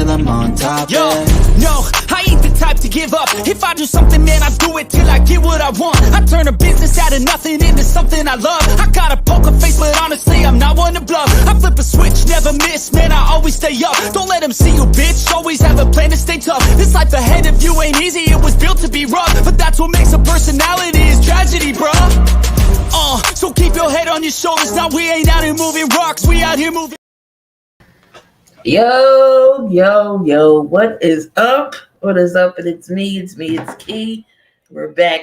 I'm on top. Yo, no, I ain't the type to give up. If I do something, man, I do it till I get what I want. I turn a business out of nothing into something I love. I got a poker face, but honestly, I'm not one to bluff. I flip a switch, never miss, man, I always stay up. Don't let them see you, bitch, always have a plan to stay tough. This life ahead of you ain't easy, it was built to be rough. But that's what makes a personality, is tragedy, bruh. So keep your head on your shoulders. Now we ain't out here moving rocks, we out here moving. Yo, what is up? What is up? And it's me, it's Key. We're back.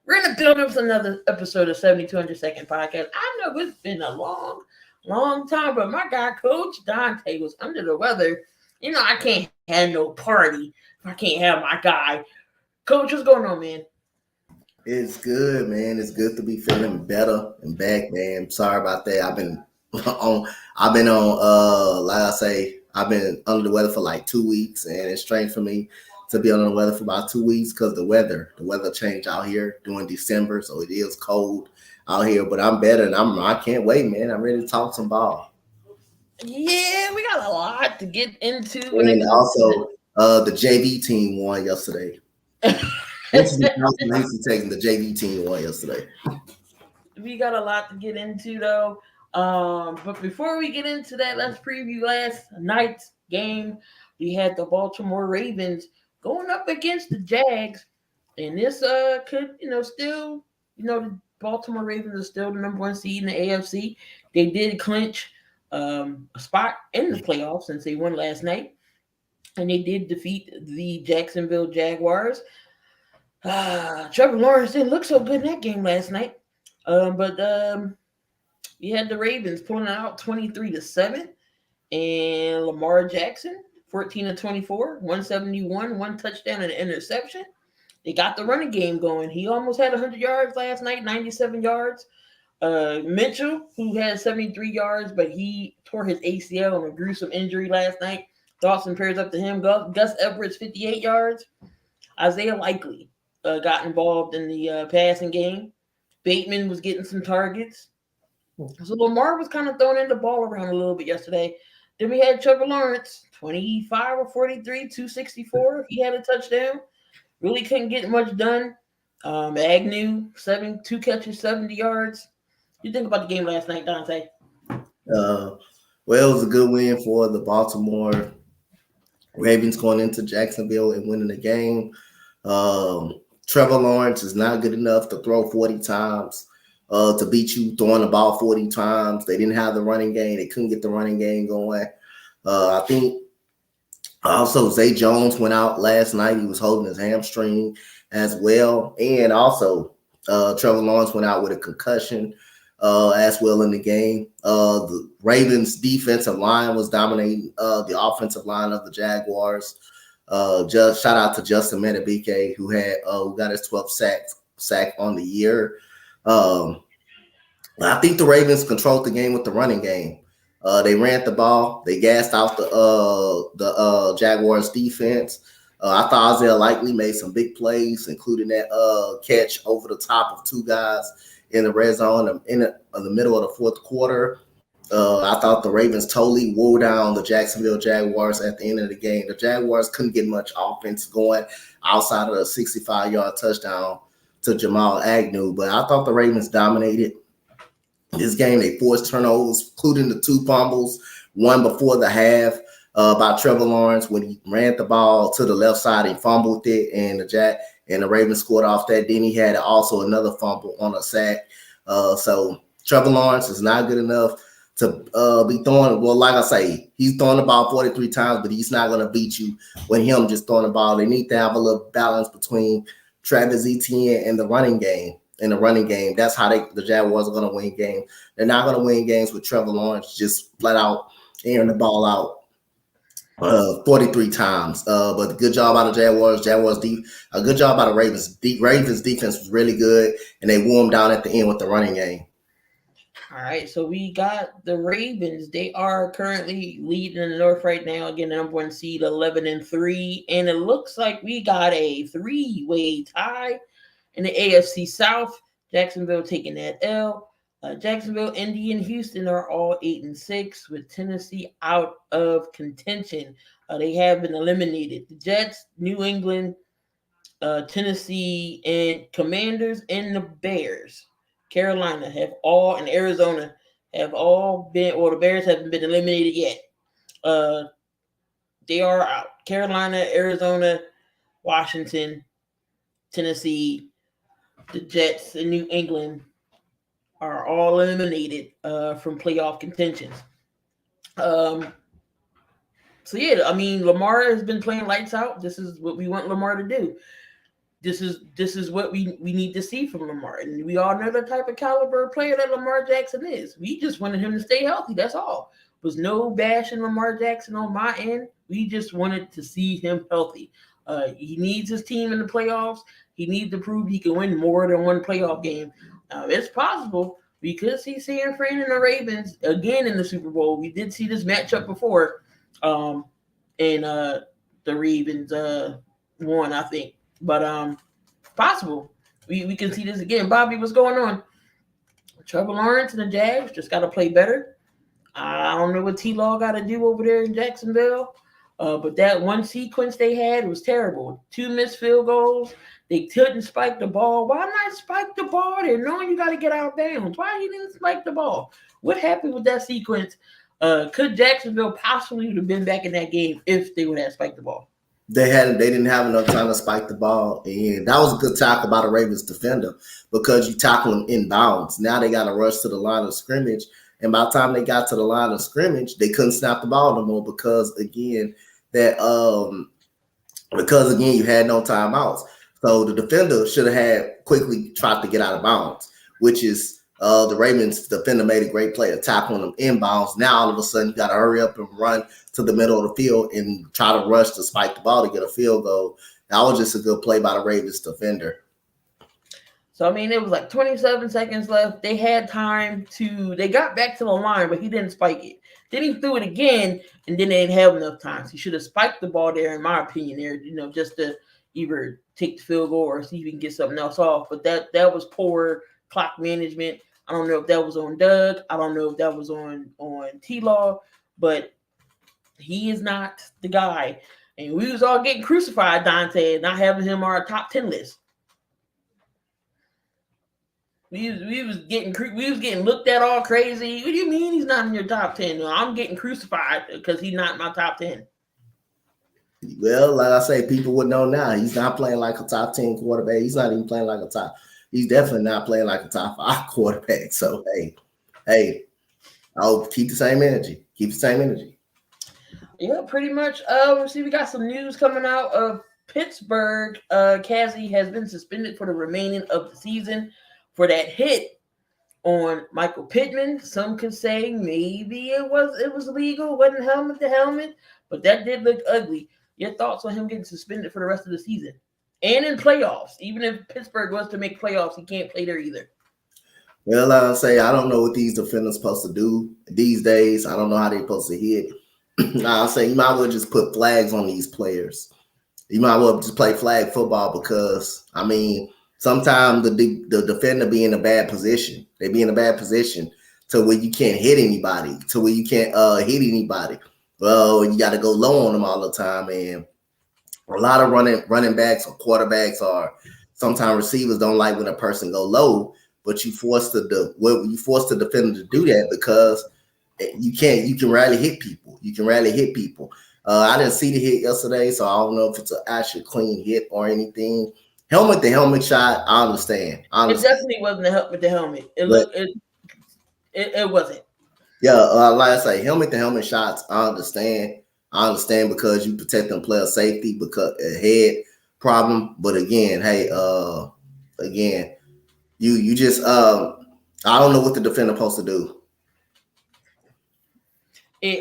We're in the building with another episode of 7200 Second Podcast. I know it's been a long time, but my guy, Coach Donte, was under the weather. You know, I can't have no party if I can't have my guy. Coach, what's going on, man? It's good, man. It's good to be feeling better and back, man. Sorry about that. I've been under the weather for like 2 weeks, and it's strange for me to be under the weather for about 2 weeks because the weather changed out here during December, so it is cold out here. But I'm better, and I can't wait, man. I'm ready to talk some ball. Yeah, we got a lot to get into. And also, the JV team won yesterday. The JV team won yesterday. We got a lot to get into, though. But before we get into that, let's preview last night's game. We had the Baltimore Ravens going up against the Jags, and this could, still, the Baltimore Ravens are still the number one seed in the AFC. They did clinch a spot in the playoffs since they won last night, and they did defeat the Jacksonville Jaguars. Trevor Lawrence didn't look so good in that game last night, but you had the Ravens pulling out 23-7, and Lamar Jackson 14-24, 171, one touchdown and an interception. They got the running game going. He almost had 100 yards last night, 97 yards. Mitchell, who had 73 yards, but he tore his ACL in a gruesome injury last night. Thoughts and prayers up to him. Gus Edwards, 58 yards. Isaiah Likely got involved in the passing game. Bateman was getting some targets. So Lamar was kind of throwing the ball around a little bit yesterday. Then we had Trevor Lawrence, 25 or 43, 264. He had a touchdown. Really couldn't get much done. Agnew, 2 catches, 70 yards. What do you think about the game last night, Donte? Well, it was a good win for the Baltimore Ravens going into Jacksonville and winning the game. Trevor Lawrence is not good enough to throw 40 times. To beat you throwing the ball 40 times. They didn't have the running game. They couldn't get the running game going. I think also Zay Jones went out last night. He was holding his hamstring as well. And also Trevor Lawrence went out with a concussion as well in the game. The Ravens defensive line was dominating the offensive line of the Jaguars. Just shout out to Justin Madubuike, who got his 12th sack on the year. I think the Ravens controlled the game with the running game. They ran the ball. They gassed out the Jaguars defense. I thought Isaiah Likely made some big plays, including that catch over the top of 2 guys in the red zone in the middle of the fourth quarter. I thought the Ravens totally wore down the Jacksonville Jaguars at the end of the game. The Jaguars couldn't get much offense going outside of the 65-yard touchdown to Jamal Agnew, but I thought the Ravens dominated this game. They forced turnovers, including the 2 fumbles, one before the half by Trevor Lawrence when he ran the ball to the left side. He fumbled it, and the Ravens scored off that. Then he had also another fumble on a sack. So Trevor Lawrence is not good enough to be throwing. Well, like I say, he's throwing the ball 43 times, but he's not going to beat you with him just throwing the ball. They need to have a little balance between Travis Etienne and the running game. In the running game, that's how the Jaguars are going to win games. They're not going to win games with Trevor Lawrence just flat out airing the ball out 43 times. But good job by the Jaguars. A good job by the Ravens. Ravens defense was really good, and they wore them down at the end with the running game. All right, so we got the Ravens. They are currently leading in the North right now. Again, the number one seed, 11-3. And it looks like we got a 3-way tie in the AFC South. Jacksonville taking that L. Jacksonville, Indy, and Houston are all 8-6, with Tennessee out of contention. They have been eliminated. The Jets, New England, Tennessee, and Commanders, and the Bears, Carolina and Arizona have all been, or the Bears haven't been eliminated yet. They are out. Carolina, Arizona, Washington, Tennessee, the Jets, and New England are all eliminated from playoff contentions. Um, so yeah, I mean, Lamar has been playing lights out. This is what we want Lamar to do. This is what we need to see from Lamar, and we all know the type of caliber player that Lamar Jackson is. We just wanted him to stay healthy. That's all. Was no bashing Lamar Jackson on my end. We just wanted to see him healthy. He needs his team in the playoffs. He needs to prove he can win more than one playoff game. It's possible. We could see San Fran and the Ravens again in the Super Bowl. We did see this matchup before, and the Ravens won, I think. But possible. We can see this again. Bobby, what's going on? Trevor Lawrence and the Jags just got to play better. I don't know what T-Law got to do over there in Jacksonville, but that one sequence they had was terrible. 2 missed field goals. They couldn't spike the ball. Why not spike the ball there? Knowing you got to get out of bounds. Why he didn't spike the ball? What happened with that sequence? Could Jacksonville possibly have been back in that game if they would have spiked the ball? They didn't have enough time to spike the ball, and that was a good tackle by the Ravens defender because you tackle them inbounds. Now they got to rush to the line of scrimmage, and by the time they got to the line of scrimmage, they couldn't snap the ball no more because again you had no timeouts. So the defender should have had quickly tried to get out of bounds, which is the Ravens defender made a great play of tackling them inbounds. Now all of a sudden you got to hurry up and run to the middle of the field and try to rush to spike the ball to get a field goal. That was just a good play by the Ravens defender. So, I mean, it was like 27 seconds left. They had time they got back to the line, but he didn't spike it. Then he threw it again, and then they didn't have enough time. So he should have spiked the ball there, in my opinion, there, just to either take the field goal or see if he can get something else off. But that was poor clock management. I don't know if that was on Doug. I don't know if that was on T-Law, but he is not the guy. And we was all getting crucified, Donte, not having him on our top 10 list. We was getting looked at all crazy. What do you mean he's not in your top 10? No, I'm getting crucified because he's not in my top 10. Well, like I say, people would know now. He's not playing like a top 10 quarterback. He's not even playing like a top. He's definitely not playing like a top 5 quarterback. So hey, I'll keep the same energy. Keep the same energy. Yeah, pretty much. See, we got some news coming out of Pittsburgh. Cassie has been suspended for the remaining of the season for that hit on Michael Pittman. Some could say maybe it was legal, it wasn't helmet to helmet, but that did look ugly. Your thoughts on him getting suspended for the rest of the season? And in playoffs, even if Pittsburgh was to make playoffs, he can't play there either. Well, I'll say I don't know what these defenders supposed to do these days. I don't know how they're supposed to hit. I'll say you might as well just put flags on these players. You might as well just play flag football because, I mean, sometimes the defender be in a bad position. They be in a bad position to where you can't hit anybody, to where you can't hit anybody. Well, you got to go low on them all the time, and a lot of running backs or quarterbacks or sometimes receivers don't like when a person go low, but you force the defender to do that because you can rarely hit people. I didn't see the hit yesterday, so I don't know if it's an actual clean hit or anything. Helmet to helmet shot, I understand. It definitely wasn't a helmet to helmet. It wasn't. Yeah, like I say, helmet to helmet shots, I understand because you protect them player safety because a head problem. But again, you just I don't know what the defender supposed to do.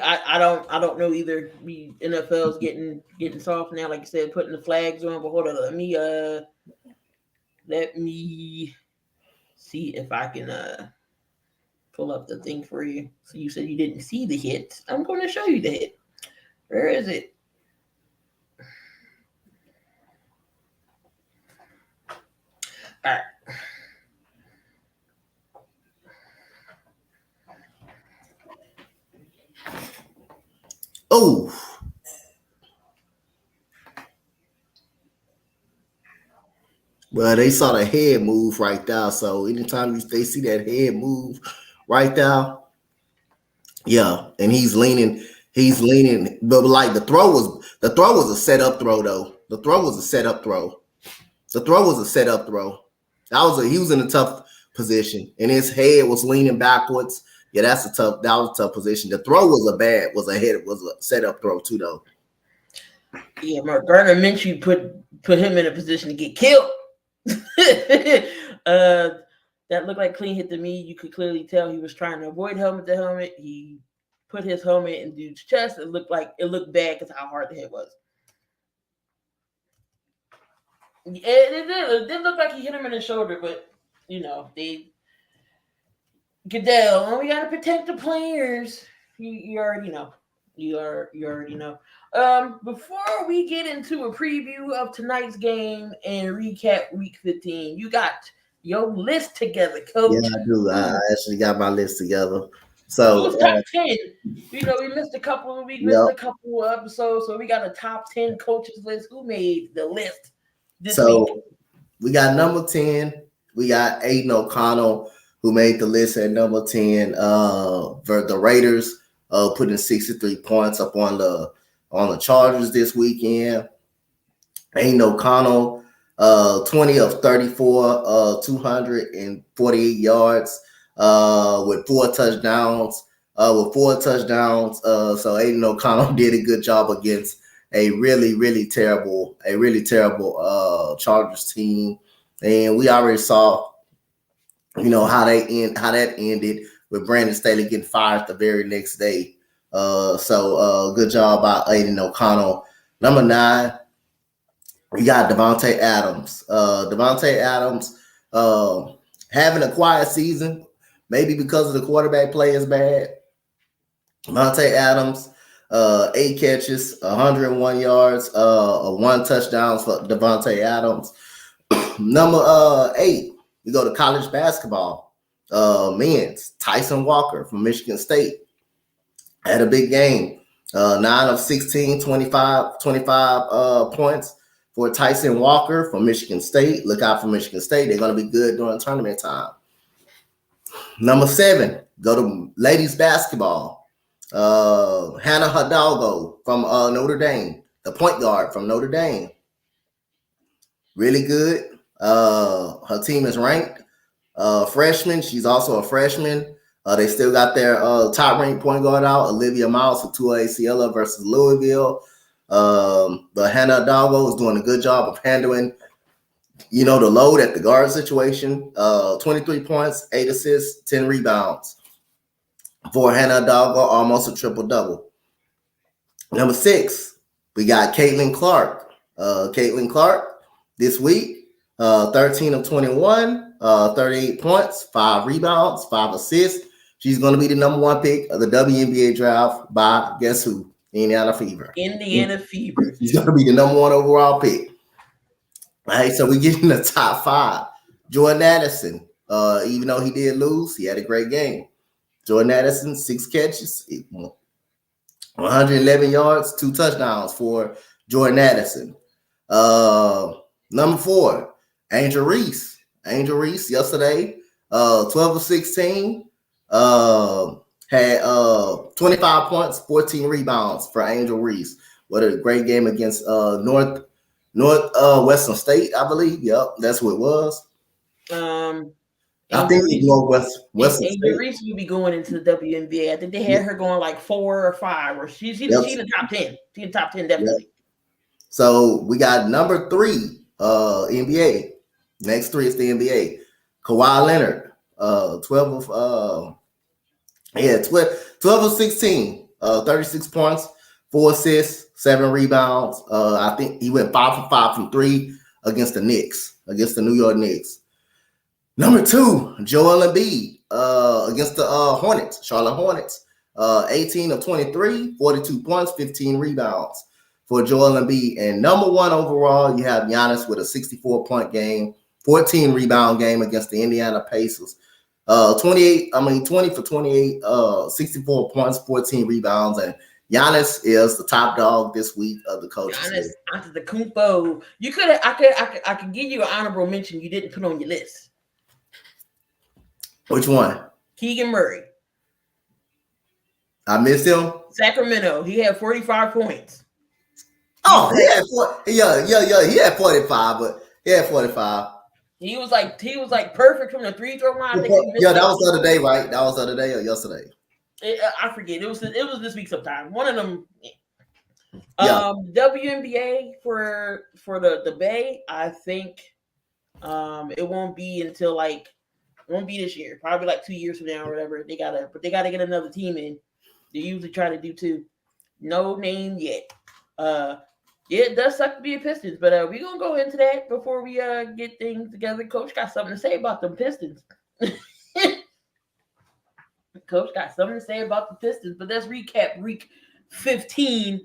I don't know either. The NFL's getting soft now, like I said, putting the flags on. But hold on, let me see if I can pull up the thing for you. So you said you didn't see the hit. I'm going to show you the hit. Where is it? All right. Oh. Well, they saw the head move right there. So anytime they see that head move right there, yeah, and he's leaning, but like the throw was a set up throw though. The throw was a set up throw. He was in a tough position, and his head was leaning backwards. Yeah, that was a tough position. The throw was a set up throw too though. Yeah, Gardner Minshew put him in a position to get killed. That looked like clean hit to me. You could clearly tell he was trying to avoid helmet to helmet. He put his helmet in dude's chest. It looked bad because how hard the hit was. It did look like he hit him in the shoulder, but Goodell, we gotta protect the players. You already know. You already know. Before we get into a preview of tonight's game and recap Week 15, you got your list together, Coach. Yeah, I do. I actually got my list together. So it was top 10. We missed a couple of episodes, so we got a top 10 coaches list. Who made the list this week? We got number 10. We got Aiden O'Connell, who made the list at number 10 for the Raiders, putting 63 points up on the Chargers this weekend. Aiden O'Connell, 20 of 34, 248 yards, with 4 touchdowns. So Aiden O'Connell did a good job against a really terrible Chargers team, and we already saw, how that ended with Brandon Staley getting fired the very next day. So good job by Aiden O'Connell. Number 9, we got Donte Adams. Donte Adams having a quiet season, maybe because of the quarterback play is bad. Donte Adams, 8 catches, 101 yards, 1 touchdown for Donte Adams. Number 8, we go to college basketball. Men's Tyson Walker from Michigan State had a big game. 9 of 16, 25 points for Tyson Walker from Michigan State. Look out for Michigan State. They're going to be good during tournament time. Number 7, go to ladies basketball. Hannah Hidalgo from Notre Dame, the point guard from Notre Dame. Really good. Her team is ranked. Freshman. She's also a freshman. They still got their top-ranked point guard out, Olivia Miles, who tore ACL versus Louisville. But Hannah Hidalgo is doing a good job of handling, the load at the guard situation. 23 points, 8 assists, 10 rebounds for Hannah Hidalgo, almost a triple-double. Number 6, we got Caitlin Clark. Caitlin Clark this week, 13 of 21, 38 points, 5 rebounds, 5 assists. She's going to be the number 1 pick of the WNBA draft by, guess who? Indiana Fever. She's going to be the number 1 overall pick. All right, so we get in the top 5. Jordan Addison, even though he did lose, he had a great game. Jordan Addison, 6 catches, 111 yards, 2 touchdowns for Jordan Addison. Number 4, Angel Reese. Angel Reese yesterday, 12 of 16, had 25 points, 14 rebounds for Angel Reese. What a great game against Northwestern State, I believe. Yep, that's what it was. I think it's Northwestern State. Reese will be going into the WNBA. I think they had her going like 4 or 5, or she's in the top 10. She's in the top 10 definitely. Yep. So we got number 3, NBA. Next 3 is the NBA. Kawhi Leonard, 12 of 16, 36 points, 4 assists, 7 rebounds. I think he went 5 for 5 from 3 against the New York Knicks. Number 2, Joel Embiid, against the Charlotte Hornets. 18 of 23, 42 points, 15 rebounds for Joel Embiid. And number 1 overall, you have Giannis with a 64-point game, 14 rebound game against the Indiana Pacers. 20 for 28, 64 points, 14 rebounds, and Giannis is the top dog this week of the coaches. Giannis Antetokounmpo. I could give you an honorable mention you didn't put on your list. Which one? Keegan Murray. I missed him. Sacramento. He had 45 points. Oh, he had 45, but he had 45. He was like perfect from the free throw line. That was the other day, right? That was the other day or yesterday. I forget. It was this week sometime. One of them. Yeah. WNBA for the Bay. I think it won't be until won't be this year. Probably like 2 years from now or whatever. They gotta get another team in. They usually try to do two. No name yet. Yeah, it does suck to be a Pistons, but we're gonna go into that before we get things together. Coach got something to say about the Pistons. Coach got something to say about the Pistons, but let's recap week 15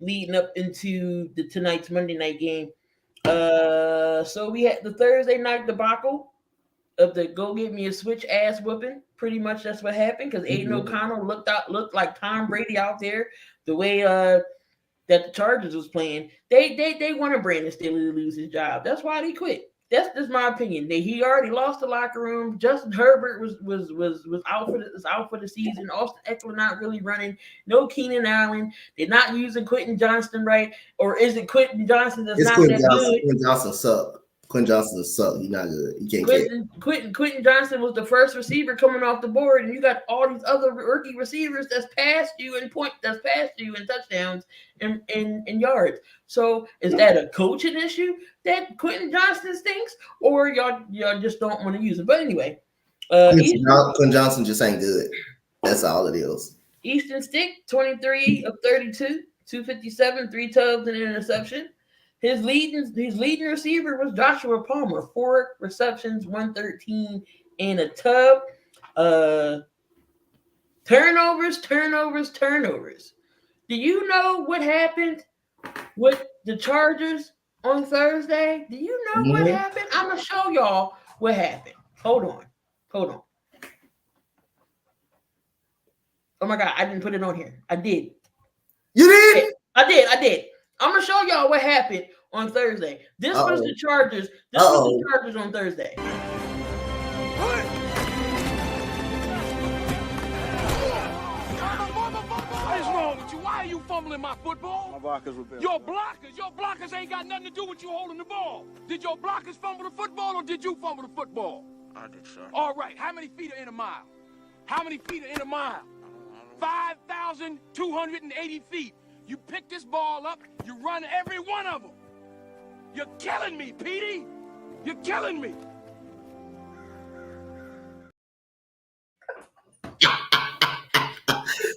leading up into tonight's Monday night game. So we had the Thursday night debacle of the go get me a switch ass whooping. Pretty much that's what happened because Aiden O'Connell looked like Tom Brady out there the way that the Chargers was playing. They wanted Brandon Staley to lose his job. That's why they quit. That's just my opinion. He already lost the locker room. Justin Herbert was out for the season. Austin Eckler not really running. No Keenan Allen. They're not using Quentin Johnston right, or is it Quentin Johnston that's not that good? Quentin Johnston sucked. Quentin Johnston sucked. He's not good. You can't Quentin Johnston was the first receiver coming off the board, and you got all these other rookie receivers that's past you in touchdowns and yards. So is that a coaching issue that Quentin Johnston stinks, or y'all just don't want to use it? But anyway, Quentin Johnston just ain't good. That's all it is. Easton Stick, 23 of 32, 257, 3 tubs and an interception. His leading receiver was Joshua Palmer, 4 receptions, 113 and a tub. Turnovers. Do you know what happened with the Chargers on Thursday? Do you know what happened? I'm gonna show y'all what happened. Hold on. Oh my God, I didn't put it on here. I did. You did? I did. I'm gonna show y'all what happened on Thursday. This was the Chargers. This was the Chargers on Thursday. What is wrong with you? Why are you fumbling my football? My blockers were built. Your blockers ain't got nothing to do with you holding the ball. Did your blockers fumble the football or did you fumble the football? I did, sir. All right. How many feet are in a mile? 5,280 feet. You pick this ball up, you run every one of them. You're killing me, Petey. You're killing me.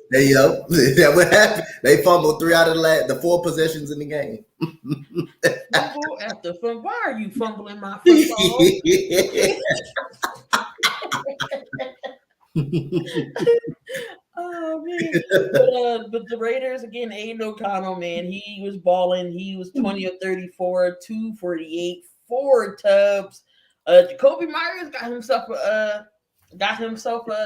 There you go. That's what happened. They fumbled 3 out of the 4 possessions in the game. Fumble after fumble. Why are you fumbling my football? Oh man! But the Raiders again. Aiden O'Connell, man, he was balling. He was 20 of 34, 248, 4 tubs. Jacoby Myers got himself a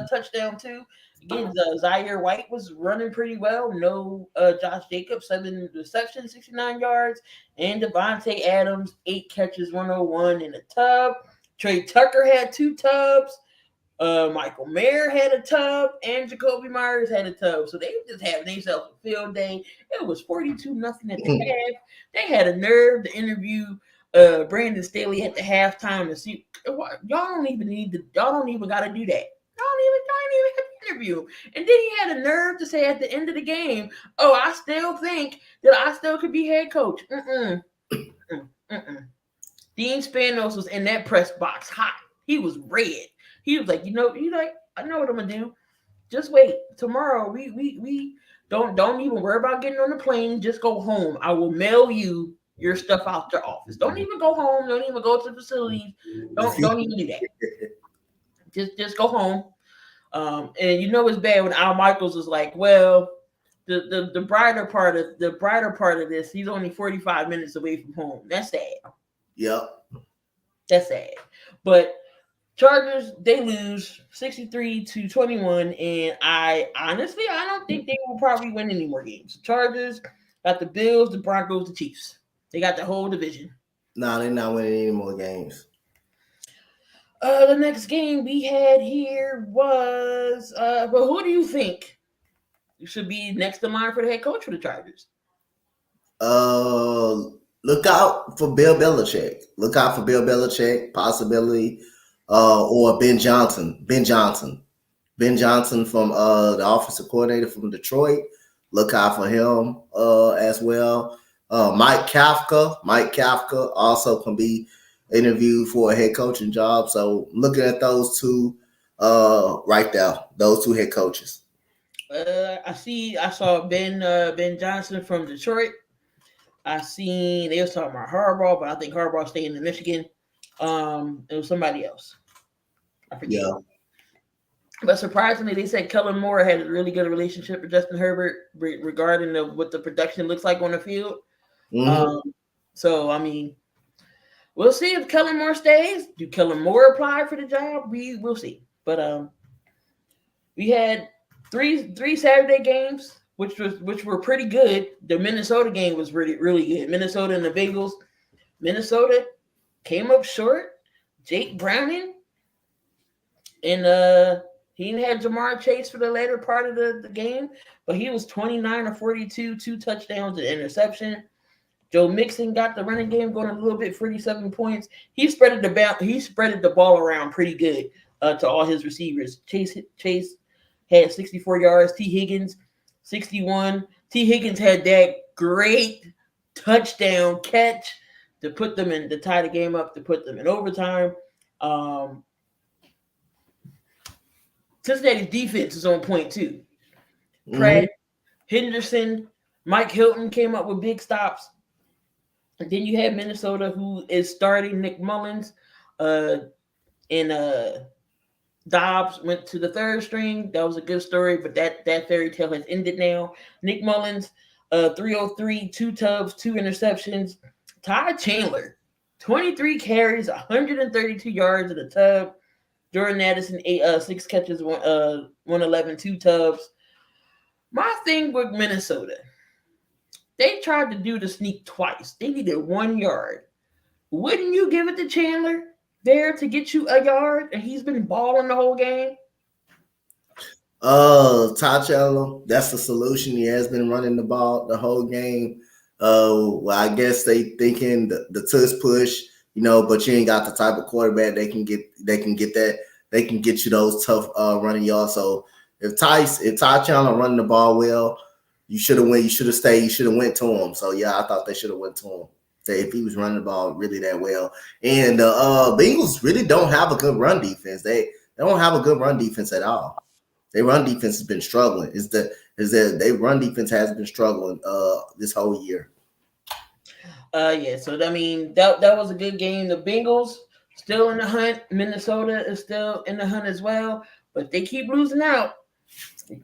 touchdown too. Again, Zaire White was running pretty well. No, Josh Jacobs 7 receptions, 69 yards, and Devontae Adams 8 catches, 101 and a tub. Trey Tucker had 2 tubs. Michael Mayer had a tub, and Jacoby Myers had a tub. So they just having themselves a field day. It was 42-0 at the half. They had a nerve to interview Brandon Staley at the halftime to see y'all don't even got to do that. Y'all don't even have to interview him. And then he had a nerve to say at the end of the game, "Oh, I still think that I still could be head coach." Dean Spanos was in that press box hot. He was red. He was like, I know what I'm gonna do. Just wait. Tomorrow, we don't even worry about getting on the plane. Just go home. I will mail you your stuff out your office. Don't even go home. Don't even go to the facilities. Don't even do that. Just go home. And it's bad when Al Michaels was like, well, the brighter part of this, he's only 45 minutes away from home. That's sad. Yep. That's sad. But Chargers, they lose 63-21, and I don't think they will probably win any more games. Chargers got the Bills, the Broncos, the Chiefs. They got the whole division. No, they're not winning any more games. The next game we had here was, but who do you think should be next in line for the head coach for the Chargers? Look out for Bill Belichick. Look out for Bill Belichick, possibility, or Ben Johnson. Ben Johnson from the offensive coordinator from Detroit. Look out for him as well. Mike Kafka also can be interviewed for a head coaching job. So looking at those two right there, those two head coaches. I saw Ben Johnson from Detroit. They was talking about Harbaugh, but I think Harbaugh staying in Michigan. It was somebody else. I forget. Yeah. But surprisingly, they said Kellen Moore had a really good relationship with Justin Herbert regarding what the production looks like on the field. Mm-hmm. So, I mean, we'll see if Kellen Moore stays. Do Kellen Moore apply for the job? We'll see. But we had three Saturday games, which were pretty good. The Minnesota game was really good. Minnesota and the Bengals. Minnesota came up short. Jake Browning. And he had Jamar Chase for the later part of the game, but he was 29 or 42, 2 touchdowns and interception. Joe Mixon got the running game going a little bit, 47 points. He spreaded the ball around pretty good to all his receivers. Chase had 64 yards. T. Higgins, 61. T. Higgins had that great touchdown catch to put them in, to tie the game up, to put them in overtime. Cincinnati's defense is on point too. Pratt, Henderson, Mike Hilton came up with big stops. And then you had Minnesota, who is starting Nick Mullins, and Dobbs went to the third string. That was a good story, but that fairy tale has ended now. Nick Mullins, 303, 2 tubs, 2 interceptions. Ty Chandler, 23 carries, 132 yards in a tub. Jordan Addison, 6 catches, 111, 2 tubs. My thing with Minnesota, they tried to do the sneak twice. They needed 1 yard. Wouldn't you give it to Chandler there to get you a yard? And he's been balling the whole game. Ty Chandler, that's the solution. He has been running the ball the whole game. Well, I guess they thinking the tush push. But you ain't got the type of quarterback they can get you those tough running yards. So if Ty Chandler running the ball well, you should have went. You should have stayed. You should have went to him. So yeah, I thought they should have went to him. If he was running the ball really that well. And the Bengals really don't have a good run defense. They don't have a good run defense at all. Their run defense has been struggling. Their run defense has been struggling this whole year. Yeah, so I mean that was a good game. The Bengals still in the hunt. Minnesota is still in the hunt as well, but they keep losing out.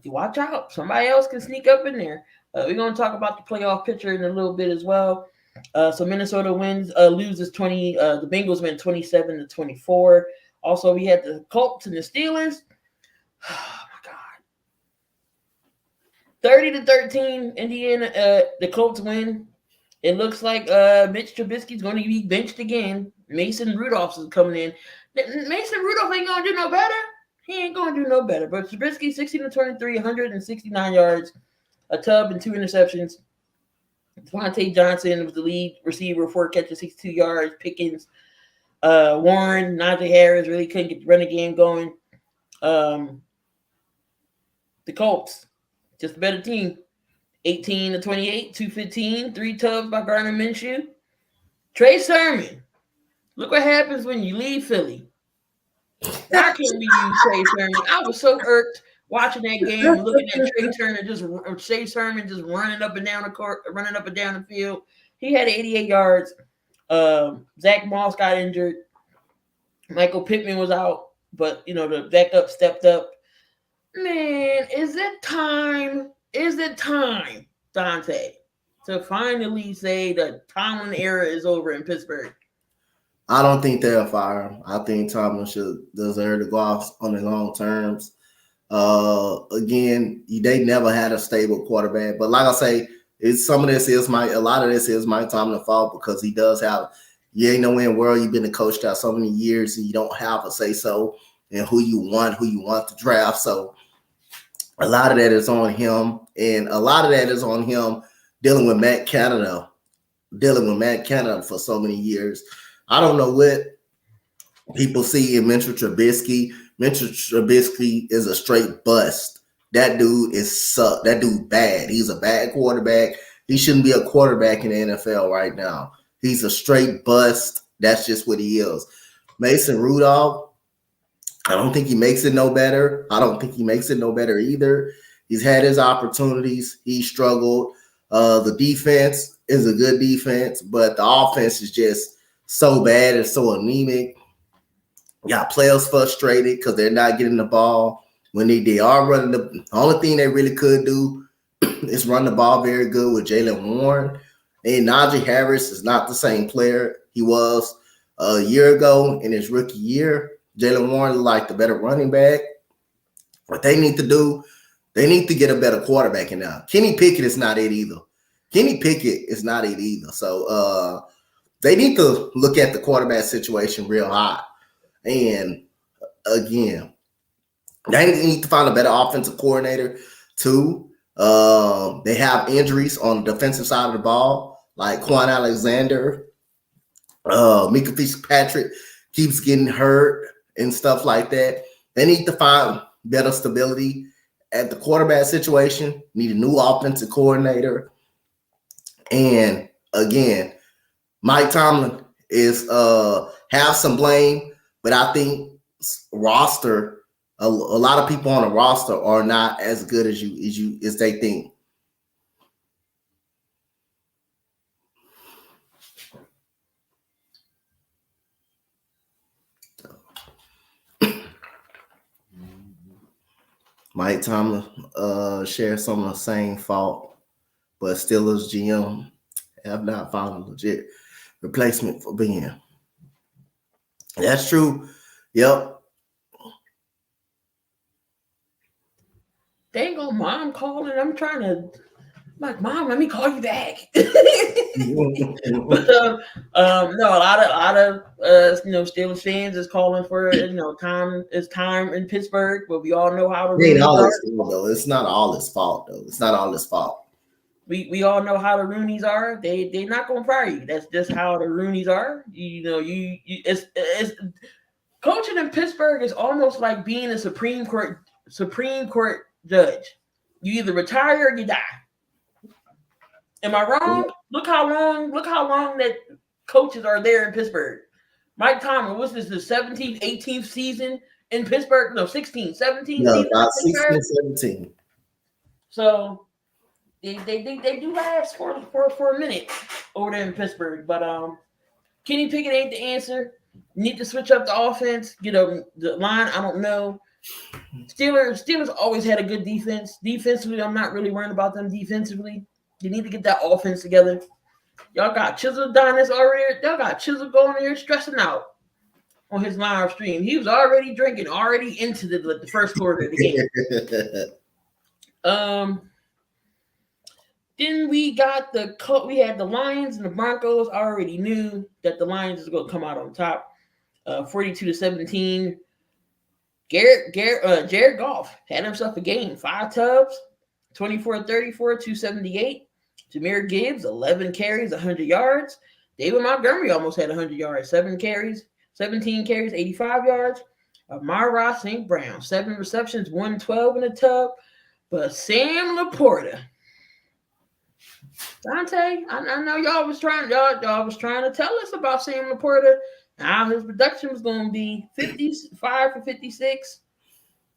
Watch out. Somebody else can sneak up in there. We're going to talk about the playoff picture in a little bit as well. So Minnesota loses 20. The Bengals win 27-24. Also, we had the Colts and the Steelers. Oh my God. 30-13, Indiana. The Colts win. It looks like Mitch Trubisky's going to be benched again. Mason Rudolph is coming in. Mason Rudolph ain't going to do no better. He ain't going to do no better. But Trubisky, 16-23, 169 yards, a tub, and 2 interceptions. Donte Johnson was the lead receiver, 4 catches, 62 yards. Pickens, Warren, Najee Harris really couldn't get the running game going. The Colts, just a better team. 18-28, 215, 3 tubs by Gardner Minshew. Trey Sermon. Look what happens when you leave Philly. I can't believe Trey Sermon. I was so irked watching that game and looking at Trey Sermon just running up and down the court, running up and down the field. He had 88 yards. Zach Moss got injured. Michael Pittman was out, but the backup stepped up. Man, is it time, Donte, to finally say the Tomlin era is over in Pittsburgh? I don't think they'll fire him. I think Tomlin should deserve to go off on the long terms. Again, they never had a stable quarterback, but like I say, a lot of this is Mike Tomlin's fault because he does have. You ain't nowhere in the world. You've been a coach out so many years, and you don't have a say so in who you want to draft. So a lot of that is on him, and a lot of that is on him dealing with Matt Canada for so many years. I don't know what people see in Mitchell Trubisky. Mitchell Trubisky is a straight bust. That dude That dude bad. He's a bad quarterback. He shouldn't be a quarterback in the NFL right now. He's a straight bust. That's just what he is. Mason Rudolph, I don't think he makes it no better. I don't think he makes it no better either. He's had his opportunities. He struggled. The defense is a good defense, but the offense is just so bad and so anemic. Got players frustrated because they're not getting the ball. When they are running the only thing they really could do is run the ball very good with Jaylen Warren. And Najee Harris is not the same player he was a year ago in his rookie year. Jaylen Warren is like the better running back. What they need to do, they need to get a better quarterback in now. Kenny Pickett is not it either. So they need to look at the quarterback situation real hard. And again, they need to find a better offensive coordinator too. They have injuries on the defensive side of the ball, like Quan Alexander, Mika Fitzpatrick keeps getting hurt and stuff like that. They need to find better stability at the quarterback situation. Need a new offensive coordinator. And again, Mike Tomlin is have some blame, but I think roster, a lot of people on the roster are not as good as they think. Mike Tomlin shares some of the same fault, but Steelers GM have not found a legit replacement for Ben. That's true. Yep. Dang on, Mom calling. I'm trying to. Like, Mom, let me call you back. But, no, a lot of Steelers fans is calling for time in Pittsburgh, but we all know how the Rooney's are. It's not all his fault though. It's not all his fault. We all know how the Rooney's are. They're not gonna fire you. That's just how the Rooney's are. It's coaching in Pittsburgh is almost like being a Supreme Court judge. You either retire or you die. Am I wrong? Look how long that coaches are there in Pittsburgh. Mike Tomlin, what's this, the 17th, 18th season in Pittsburgh? No, 16th, 17th no, season. About 16, 17. So they do last for a minute over there in Pittsburgh. But Kenny Pickett ain't the answer. Need to switch up the offense, get the line. I don't know. Steelers always had a good defense. Defensively, I'm not really worried about them defensively. You need to get that offense together. Y'all got Chisel down this already. Y'all got Chisel going here stressing out on his live stream. He was already drinking, already into the first quarter of the game. Then we had the Lions and the Broncos. I already knew that the Lions is going to come out on top. 42-17. Jared Goff had himself a game. 5 tubs, 24-34, 278. Jahmyr Gibbs, 11 carries, 100 yards. David Montgomery almost had 100 yards. 17 carries, 85 yards. Amon-Ra St. Brown, 7 receptions, 112 in a tub. But Sam Laporta, Donte, I know y'all was trying to tell us about Sam Laporta. Now his production was going to be 55 for 56,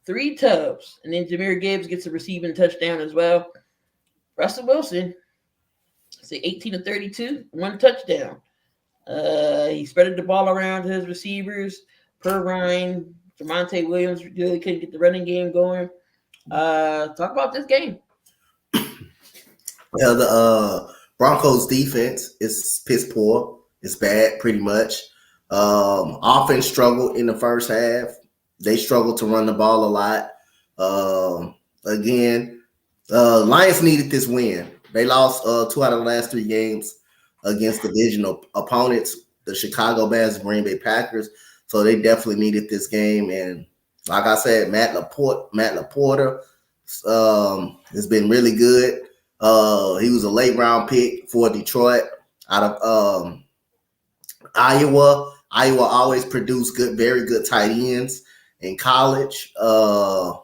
3 tubs. And then Jahmyr Gibbs gets a receiving touchdown as well. Russell Wilson, 18-32, 1 touchdown. He spread the ball around to his receivers. Per Ryan, Javonte Williams really couldn't get the running game going. Talk about this game. Well, the Broncos defense is piss poor. It's bad, pretty much. Offense struggled in the first half. They struggled to run the ball a lot. Lions needed this win. They lost 2 out of the last 3 games against divisional opponents, the Chicago Bears, Green Bay Packers. So they definitely needed this game. And like I said, Matt LaPorta has been really good. He was a late round pick for Detroit out of Iowa. Iowa always produced very good tight ends in college. Jahmyr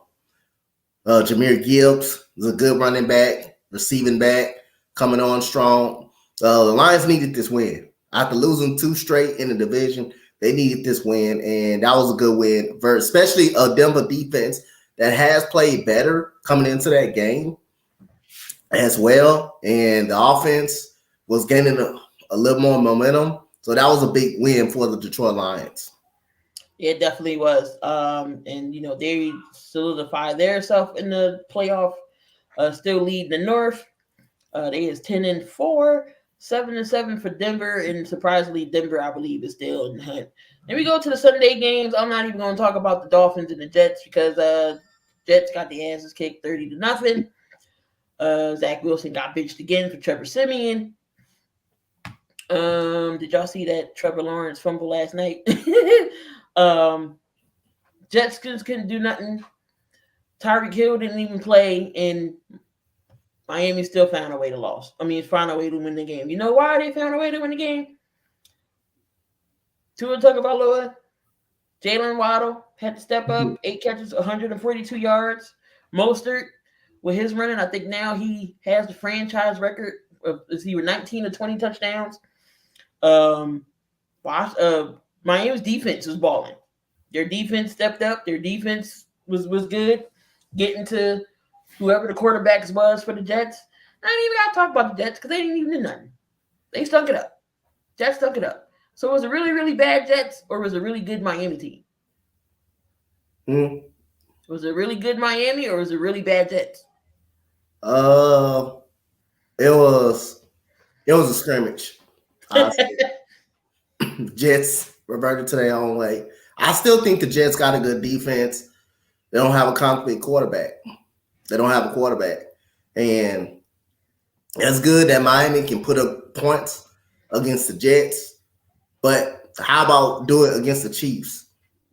Gibbs is a good running back, receiving back, coming on strong. The Lions needed this win. After losing 2 straight in the division, they needed this win, and that was a good win, especially a Denver defense that has played better coming into that game as well. And the offense was gaining a little more momentum. So that was a big win for the Detroit Lions. It definitely was. And, they solidified themselves in the playoff, still leading the North. They is 10-4, 7-7 for Denver. And surprisingly, Denver, I believe, is still in the hunt. Then we go to the Sunday games. I'm not even going to talk about the Dolphins and the Jets because Jets got the asses kicked 30-0. Zach Wilson got benched again for Trevor Siemian. Did y'all see that Trevor Lawrence fumble last night? Jets couldn't do nothing. Tyreek Hill didn't even play, and Miami still found a way to lose. Found a way to win the game. You know why they found a way to win the game? Tua Tagovailoa, Jalen Waddle had to step up, 8 catches, 142 yards. Mostert, with his running, I think now he has the franchise record of 19 to 20 touchdowns. Miami's defense was balling. Their defense stepped up. Their defense was good. Getting to whoever the quarterbacks was for the Jets. I ain't even got to talk about the Jets because they didn't even do nothing. They stunk it up. Jets stunk it up. So was it really, really bad Jets or was it a really good Miami team? Was it really good Miami or was it really bad Jets? It was a scrimmage. Jets reverted to their own way. I still think the Jets got a good defense. They don't have a competent quarterback. And it's good that Miami can put up points against the Jets. But how about do it against the Chiefs?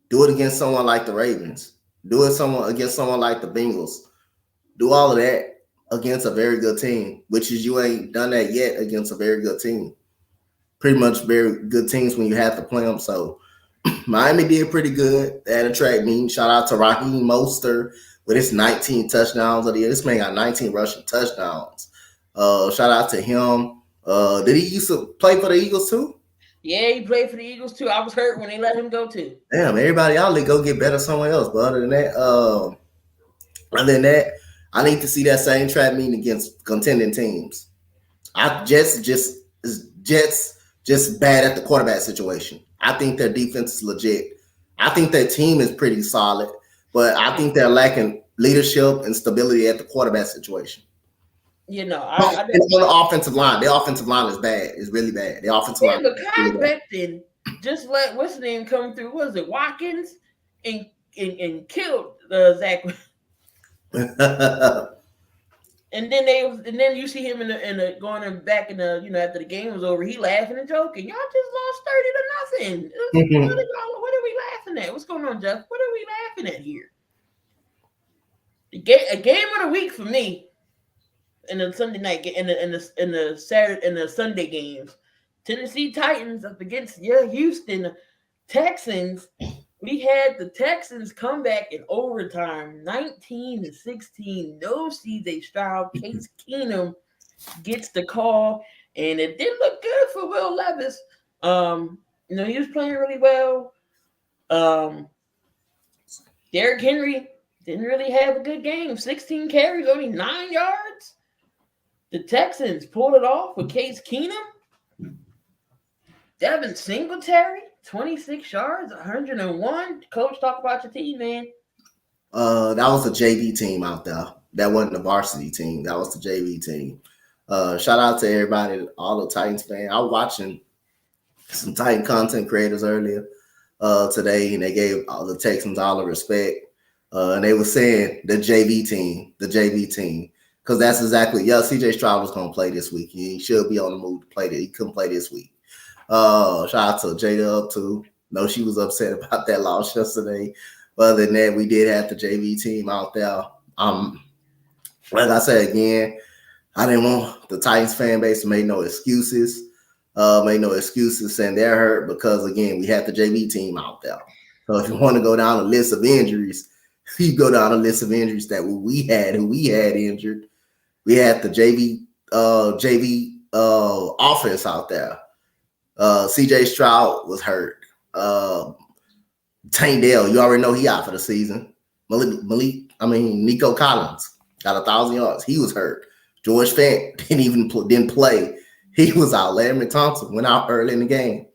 Do it against someone like the Ravens. Do it against someone like the Bengals. Do all of that against a very good team, which is you ain't done that yet against a very good team. Pretty much very good teams when you have to play them. So Miami did pretty good. They had a track meeting. Shout out to Raheem Mostert with his 19 touchdowns of the year. This man got 19 rushing touchdowns. Shout out to him. Did he used to play for the Eagles too? Yeah, he played for the Eagles too. I was hurt when they let him go too. Damn, everybody out there go get better somewhere else. But other than that, I need to see that same trap meeting against contending teams. Jets just bad at the quarterback situation. I think their defense is legit. I think their team is pretty solid, but I think they're lacking leadership and stability at the quarterback situation. On the offensive line, the offensive line is bad. It's really bad. The offensive line. But Kyle Becton just let what's his name come through. Was it Watkins and killed Zach? And then you see him in the going back in the after the game was over, he laughing and joking. Y'all just lost 30-0. What are we laughing at? What's going on, Jeff? What are we laughing at here? A game of the week for me. In the Sunday night, in the Saturday, in the Sunday games, Tennessee Titans up against Houston Texans. We had the Texans come back in overtime, 19-16. No CJ Stroud. Case Keenum gets the call, and it didn't look good for Will Levis. He was playing really well. Derrick Henry didn't really have a good game. 16 carries, only 9 yards. The Texans pulled it off with Case Keenum. Devin Singletary, 26 yards, 101. Coach, talk about your team, man. That was a JV team out there. That wasn't the varsity team. That was the JV team. Shout out to everybody, all the Titans fans. I was watching some Titan content creators earlier today, and they gave all the Texans all the respect. And they were saying the JV team, because that's exactly, CJ Stroud was going to play this week. He should be on the move to play. He couldn't play this week. Shout out to J-Dub too. No, she was upset about that loss yesterday. But other than that, we did have the JV team out there. Like I said again, I didn't want the Titans fan base to make no excuses. Saying they're hurt because, again, we had the JV team out there. So if you want to go down a list of injuries, you go down a list of injuries that who we had injured. We had the JV offense out there. CJ Stroud was hurt. Tank Dell, you already know he out for the season. Nico Collins got 1,000 yards. He was hurt. George Fant didn't play. He was out. Larry Thompson went out early in the game.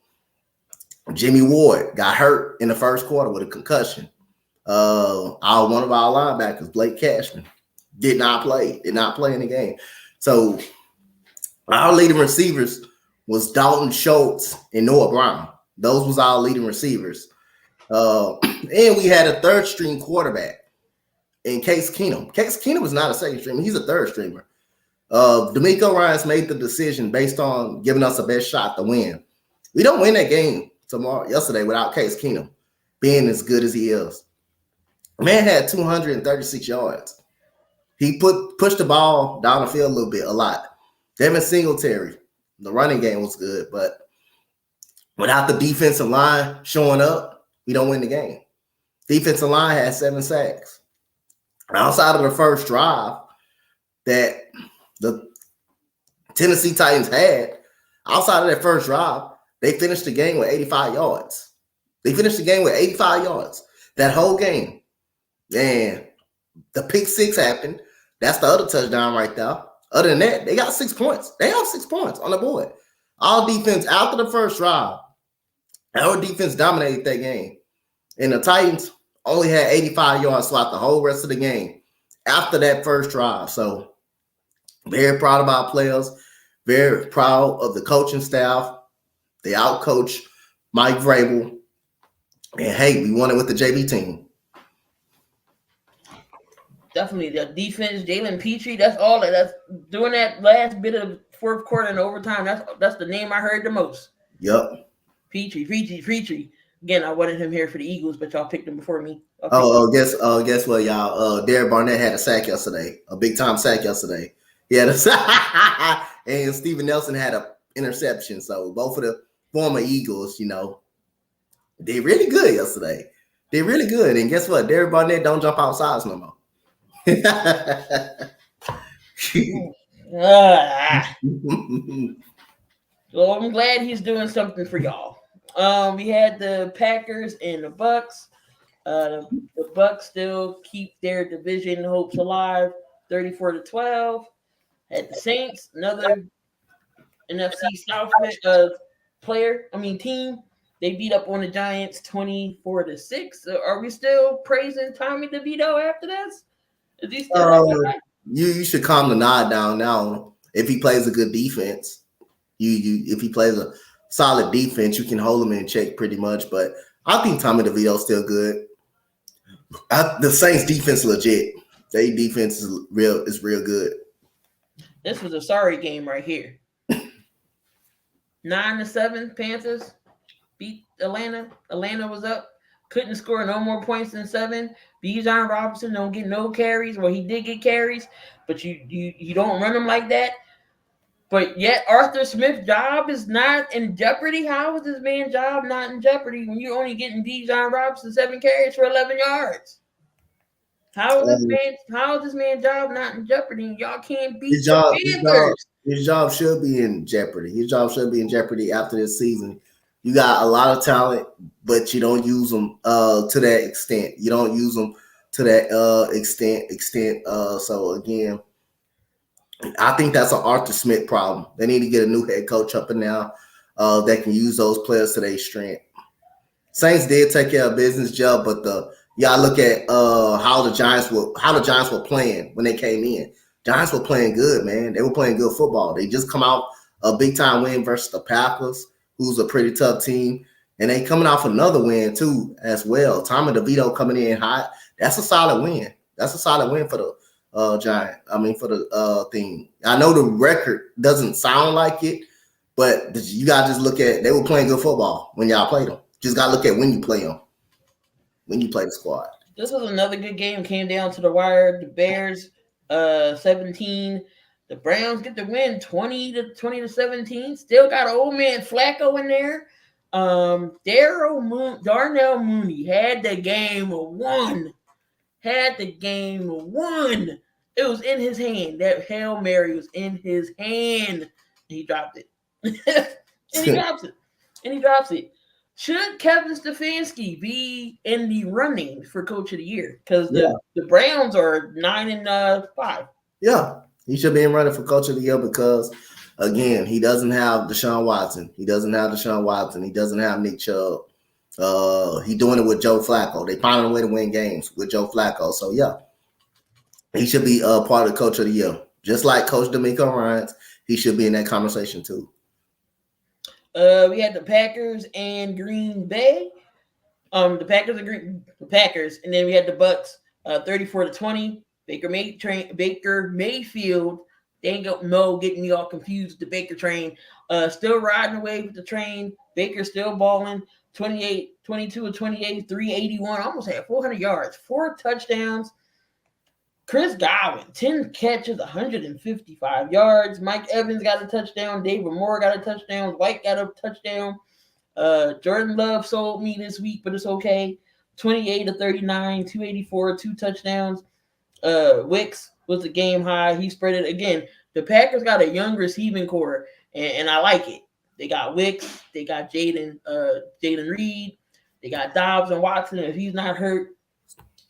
Jimmy Ward got hurt in the first quarter with a concussion. One of our linebackers, Blake Cashman, did not play in the game. So our leading receivers was Dalton Schultz and Noah Brown. Those was our leading receivers. And we had a third string quarterback in Case Keenum. Case Keenum was not a second streamer. He's a third streamer. D'Amico Ryans made the decision based on giving us the best shot to win. We don't win that game yesterday without Case Keenum being as good as he is. Man had 236 yards. He pushed the ball down the field a lot. Devin Singletary, the running game was good, but without the defensive line showing up, we don't win the game. Defensive line had 7 sacks. Outside of the first drive that the Tennessee Titans had, outside of that first drive, they finished the game with 85 yards. That whole game. And the pick 6 happened. That's the other touchdown right there. Other than that, they got 6 points. They have 6 points on the board. All defense, after the first drive, our defense dominated that game. And the Titans only had 85 yards throughout the whole rest of the game after that first drive. So very proud of our players. Very proud of the coaching staff. They outcoached Mike Vrabel. And, hey, we won it with the JV team. Definitely the defense, Jalen Petrie. That's all. That's doing that last bit of fourth quarter and overtime. That's the name I heard the most. Yep. Petrie. Again, I wanted him here for the Eagles, but y'all picked him before me. Guess what, y'all? Derek Barnett had a sack yesterday, a big time sack yesterday. He had a sack, and Steven Nelson had an interception. So both of the former Eagles, they really good yesterday. They're really good. And guess what? Derek Barnett don't jump outside no more. Well, I'm glad he's doing something for y'all. We had the Packers and the Bucks. The Bucks still keep their division hopes alive, 34-12. At the Saints, another NFC South team. They beat up on the Giants 24-6. Are we still praising Tommy DeVito after this? Is he still you should calm the nod down now. If he plays a good defense, if he plays a solid defense, you can hold him in check pretty much. But I think Tommy DeVito's still good. The Saints defense legit. Their defense is real good. This was a sorry game right here. 9-7 Panthers beat Atlanta. Atlanta was up. Couldn't score no more points than 7. Bijan Robinson don't get no carries. Well, he did get carries, but you don't run him like that. But yet Arthur Smith's job is not in jeopardy. How is this man's job not in jeopardy when you're only getting Bijan Robinson 7 carries for 11 yards? How is this man's job not in jeopardy? Y'all can't beat the Panthers. His job should be in jeopardy. His job should be in jeopardy after this season. You got a lot of talent, but you don't use them to that extent. You don't use them to that extent. So again, I think that's an Arthur Smith problem. They need to get a new head coach up in now that can use those players to their strength. Saints did take care of business, Joe, but y'all look at how the Giants were playing when they came in. Giants were playing good, man. They were playing good football. They just come out a big time win versus the Packers. who's a pretty tough team. And they coming off another win too, as well. Tommy DeVito coming in hot. That's a solid win. That's a solid win for the Giant. I mean, for the team. I know the record doesn't sound like it, but you gotta just look at they were playing good football when y'all played them. Just gotta look at when you play them, when you play the squad. This was another good game. Came down to the wire. The Bears, 17. The Browns get the win, 20-17. Still got old man Flacco in there. Darnell Mooney had the game won. It was in his hand. That Hail Mary was in his hand. And he dropped it. and he drops it. Should Kevin Stefanski be in the running for Coach of the Year? Because the Browns are 9-5. Yeah, he should be in running for Coach of the Year because, again, he doesn't have Deshaun Watson. He doesn't have Nick Chubb. He's doing it with Joe Flacco. They finding a way to win games with Joe Flacco. So, yeah, he should be part of the Coach of the Year. Just like Coach DeMeco Ryans, he should be in that conversation too. We had the Packers and Green Bay. The Packers, and then we had the Bucks, 34-20. Baker Mayfield. They ain't got Mo getting me all confused. The Baker train, still riding away with the train. Baker still balling. 22-28, 381. Almost had 400 yards, 4 touchdowns. Chris Godwin, 10 catches, 155 yards. Mike Evans got a touchdown. David Moore got a touchdown. White got a touchdown. Jordan Love sold me this week, but it's okay. 28-39, 284, 2 touchdowns. Wicks was the game high. He spread it again. The Packers got a young receiving core, and I like it. They got Wicks. They got Jaden Reed. They got Dobbs and Watson if he's not hurt.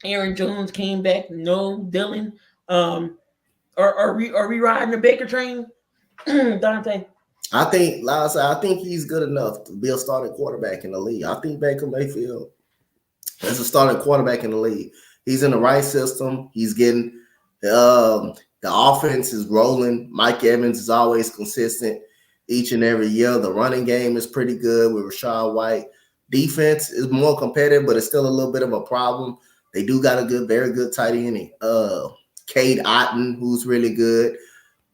Aaron Jones came back. No, Dylan. Are we riding the Baker train, Donte? I think he's good enough to be a starting quarterback in the league. I think Baker Mayfield is a starting quarterback in the league. He's in the right system. He's getting the offense is rolling. Mike Evans is always consistent each and every year. The running game is pretty good with Rachaad White. Defense is more competitive, but it's still a little bit of a problem. They do got a very good tight end, Cade Otton, who's really good.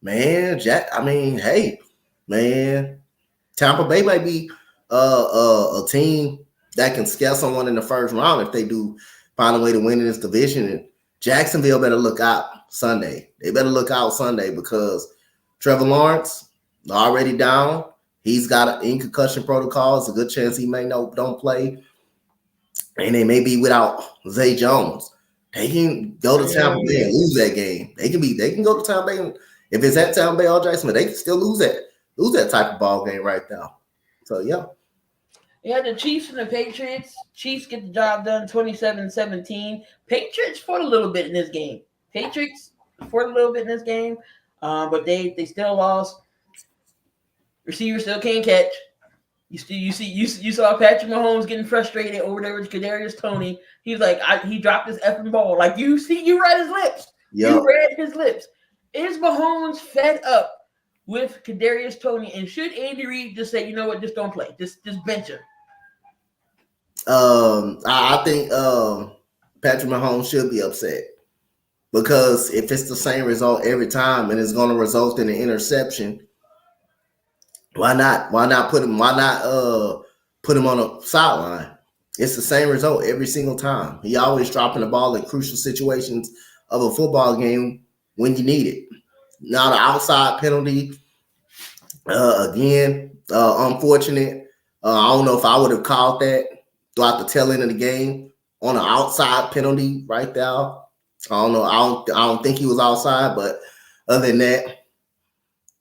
Man, Tampa Bay might be a team that can scare someone in the first round if they do find a way to win in this division. And Jacksonville better look out Sunday. They better look out Sunday because Trevor Lawrence already down. He's got an concussion protocol. It's a good chance he may don't play. And they may be without Zay Jones. They can go to Tampa Bay and lose that game. They can go to Tampa Bay. And if it's at Tampa Bay or Jacksonville, they can still lose that type of ball game right now. So, yeah. Yeah, the Chiefs and the Patriots. Chiefs get the job done 27-17. Patriots fought a little bit in this game. But they still lost. Receiver still can't catch. You saw Patrick Mahomes getting frustrated over there with Kadarius Toney. He was like, he dropped his effing ball. Like you read his lips. Yep. You read his lips. Is Mahomes fed up with Kadarius Toney? And should Andy Reid just say, you know what, just don't play, just bench him? I think Patrick Mahomes should be upset because if it's the same result every time and it's going to result in an interception. Why not put him on a sideline? It's the same result every single time. He always dropping the ball in crucial situations of a football game when you need it. Now the outside penalty, unfortunate. I don't know if I would have called that throughout the tail end of the game on an outside penalty right there. I don't know. I don't think he was outside, but other than that,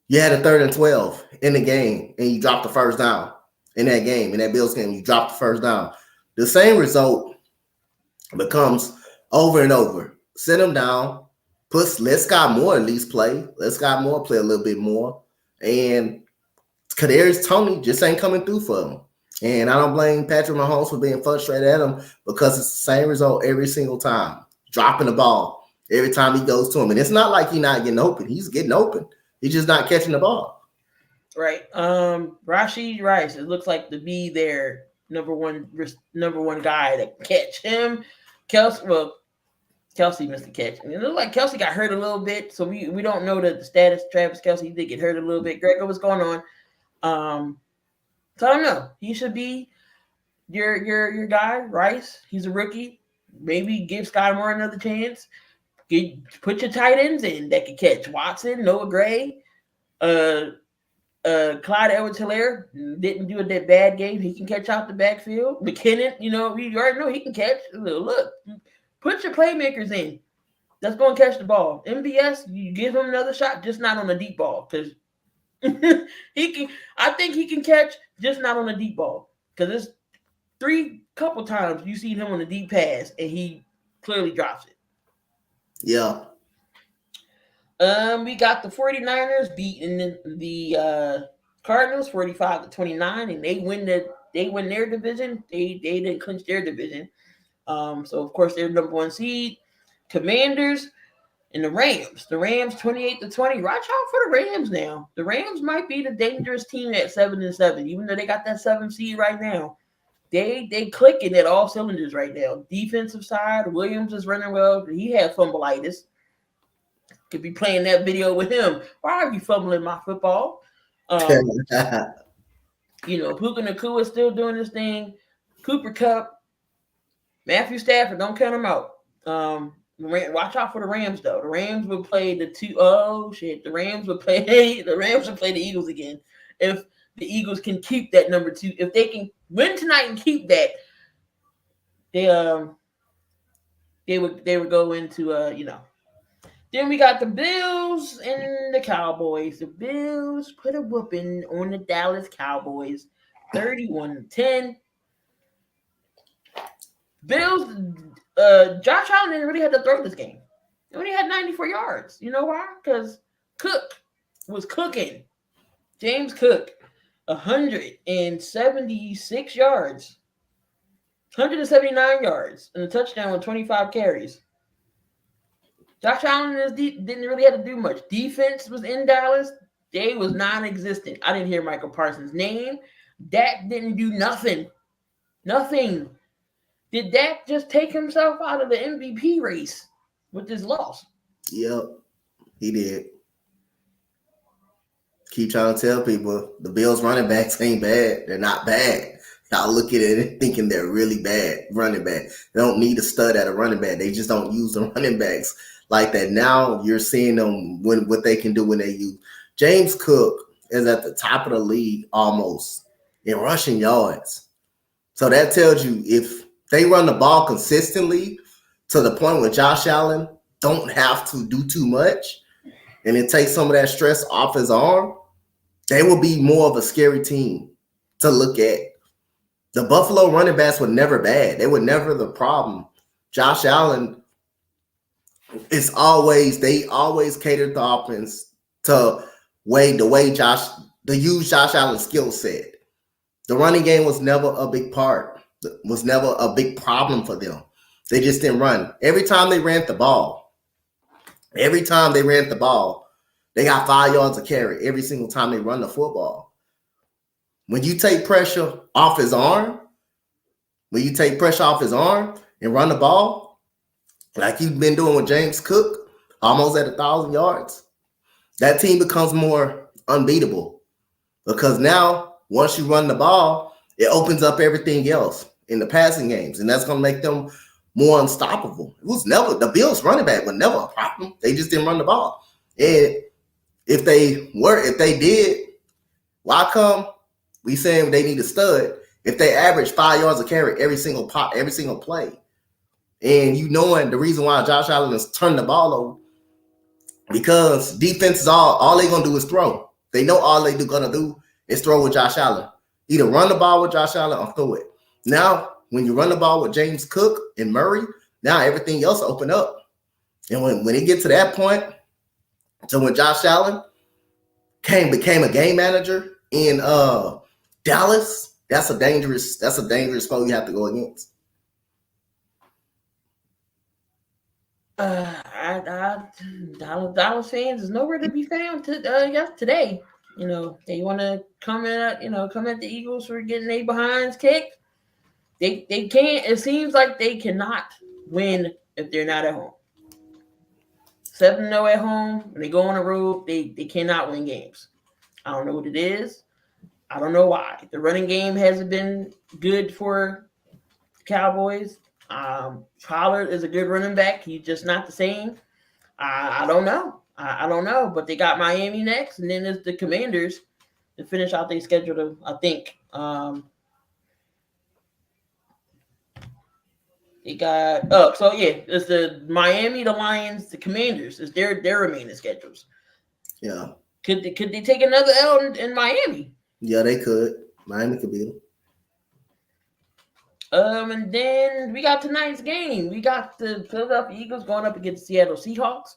you had a 3rd and 12 in the game, and you dropped the first down in that game. In that Bills game, you dropped the first down. The same result becomes over and over. Sit him down. Let Scott Moore at least play. Let Scott Moore play a little bit more. And Kadarius Toney just ain't coming through for him. And I don't blame Patrick Mahomes for being frustrated at him because it's the same result every single time. Dropping the ball every time he goes to him. And it's not like he's not getting open. He's getting open. He's just not catching the ball. Right. Rashid Rice. It looks like to be their number one guy to catch him. Kelsey missed the catch. And it looked like Kelsey got hurt a little bit, so we don't know the status. Travis Kelsey did get hurt a little bit. Gregor, what's going on? So I don't know. He should be your guy, Rice. He's a rookie. Maybe give Sky Moore another chance. Put your tight ends in that can catch Watson, Noah Gray, Clyde Edwards-Helaire didn't do that bad game. He can catch out the backfield. McKinnon, we already know he can catch. Look, put your playmakers in. That's going to catch the ball. MBS, you give him another shot, just not on a deep ball, because he can. I think he can catch, just not on a deep ball, because it's couple times you see him on a deep pass and he clearly drops it. Yeah. We got the 49ers beating the Cardinals 45-29, and they win their division. They didn't clinch their division. So of course they're number one seed. Commanders and the Rams. The Rams 28-20. Watch out for the Rams now. The Rams might be the dangerous team at 7-7, even though they got that 7th seed right now. They clicking at all cylinders right now. Defensive side, Williams is running well. He had fumbleitis. Could be playing that video with him. Why are you fumbling my football? Puka Nacua is still doing this thing. Cooper Kupp, Matthew Stafford, don't count him out. Watch out for the Rams though. The Rams will play the Rams will play the Eagles again. If the Eagles can keep that number 2, if they can win tonight and keep that, they would go into Then we got the Bills and the Cowboys. The Bills put a whooping on the Dallas Cowboys, 31-10. Bills, Josh Allen didn't really have to throw this game. He only had 94 yards. You know why? Because Cook was cooking. James Cook, 176 yards, 179 yards, and a touchdown with 25 carries. Josh Allen didn't really have to do much. Defense was in Dallas. They was non-existent. I didn't hear Michael Parsons' name. Dak didn't do nothing. Nothing. Did Dak just take himself out of the MVP race with this loss? Yep, he did. Keep trying to tell people the Bills running backs ain't bad. They're not bad. Y'all looking at it thinking they're really bad running back. They don't need a stud at a running back. They just don't use the running backs like that. Now you're seeing them what they can do when they use. James Cook is at the top of the league almost in rushing yards. So that tells you if they run the ball consistently to the point where Josh Allen don't have to do too much and it takes some of that stress off his arm, they will be more of a scary team to look at. The Buffalo running backs were never bad. They were never the problem. Josh Allen they always catered the offense to use Josh Allen's skill set. The running game was never a big part, was never a big problem for them. They just didn't run. Every time they ran the ball, they got 5 yards of carry every single time they run the football. When you take pressure off his arm, and run the ball, like you've been doing with James Cook, almost at 1,000 yards, that team becomes more unbeatable. Because now, once you run the ball, it opens up everything else in the passing games, and that's going to make them more unstoppable. It was never the Bills' running back was never a problem. They just didn't run the ball. And if they did, why come we saying they need a stud if they average 5 yards of carry every single play? And you knowing the reason why Josh Allen has turned the ball over, because defense is all they gonna do is throw. They know all they gonna do is throw with Josh Allen. Either run the ball with Josh Allen or throw it. Now, when you run the ball with James Cook and Murray, now everything else open up. And when it gets to that point, so when Josh Allen became a game manager in Dallas, that's a dangerous foe you have to go against. Dallas fans is nowhere to be found today. they want to come at the Eagles for getting their behinds kicked. They can't. It seems like they cannot win if they're not at home. 7-0 at home. When they go on the road, they cannot win games. I don't know what it is. I don't know why. The running game hasn't been good for the Cowboys. Pollard is a good running back. He's just not the same. I don't know. I don't know. But they got Miami next, and then there's the Commanders to finish out their schedule, I think. They got it's the Miami, the Lions, the Commanders. Is their remaining schedules. Yeah. Could they take another L in Miami? Yeah, they could. Miami could beat them. And then we got tonight's game. We got the Philadelphia Eagles going up against the Seattle Seahawks.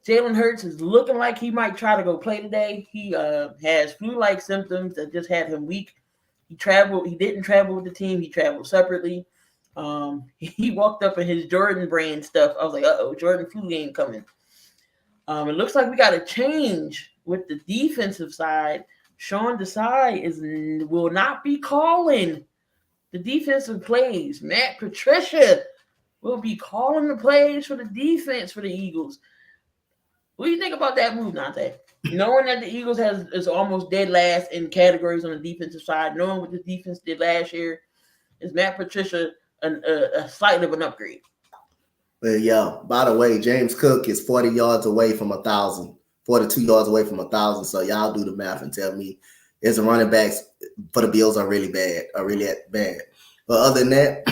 Jalen Hurts is looking like he might try to go play today. He has flu-like symptoms that just had him weak. He didn't travel with the team. He traveled separately. He walked up in his Jordan brand stuff. I was like, Jordan flu game coming. It looks like we got a change with the defensive side. Sean Desai will not be calling the defensive plays. Matt Patricia will be calling the plays for the defense for the Eagles. What do you think about that move, Donte? Knowing that the Eagles is almost dead last in categories on the defensive side, knowing what the defense did last year, is Matt Patricia a slightly of an upgrade? Well, yeah, by the way, James Cook is 40 yards away from 1,000, 42 yards away from 1,000. So y'all do the math and tell me is the running backs for the Bills are really bad. But other than that,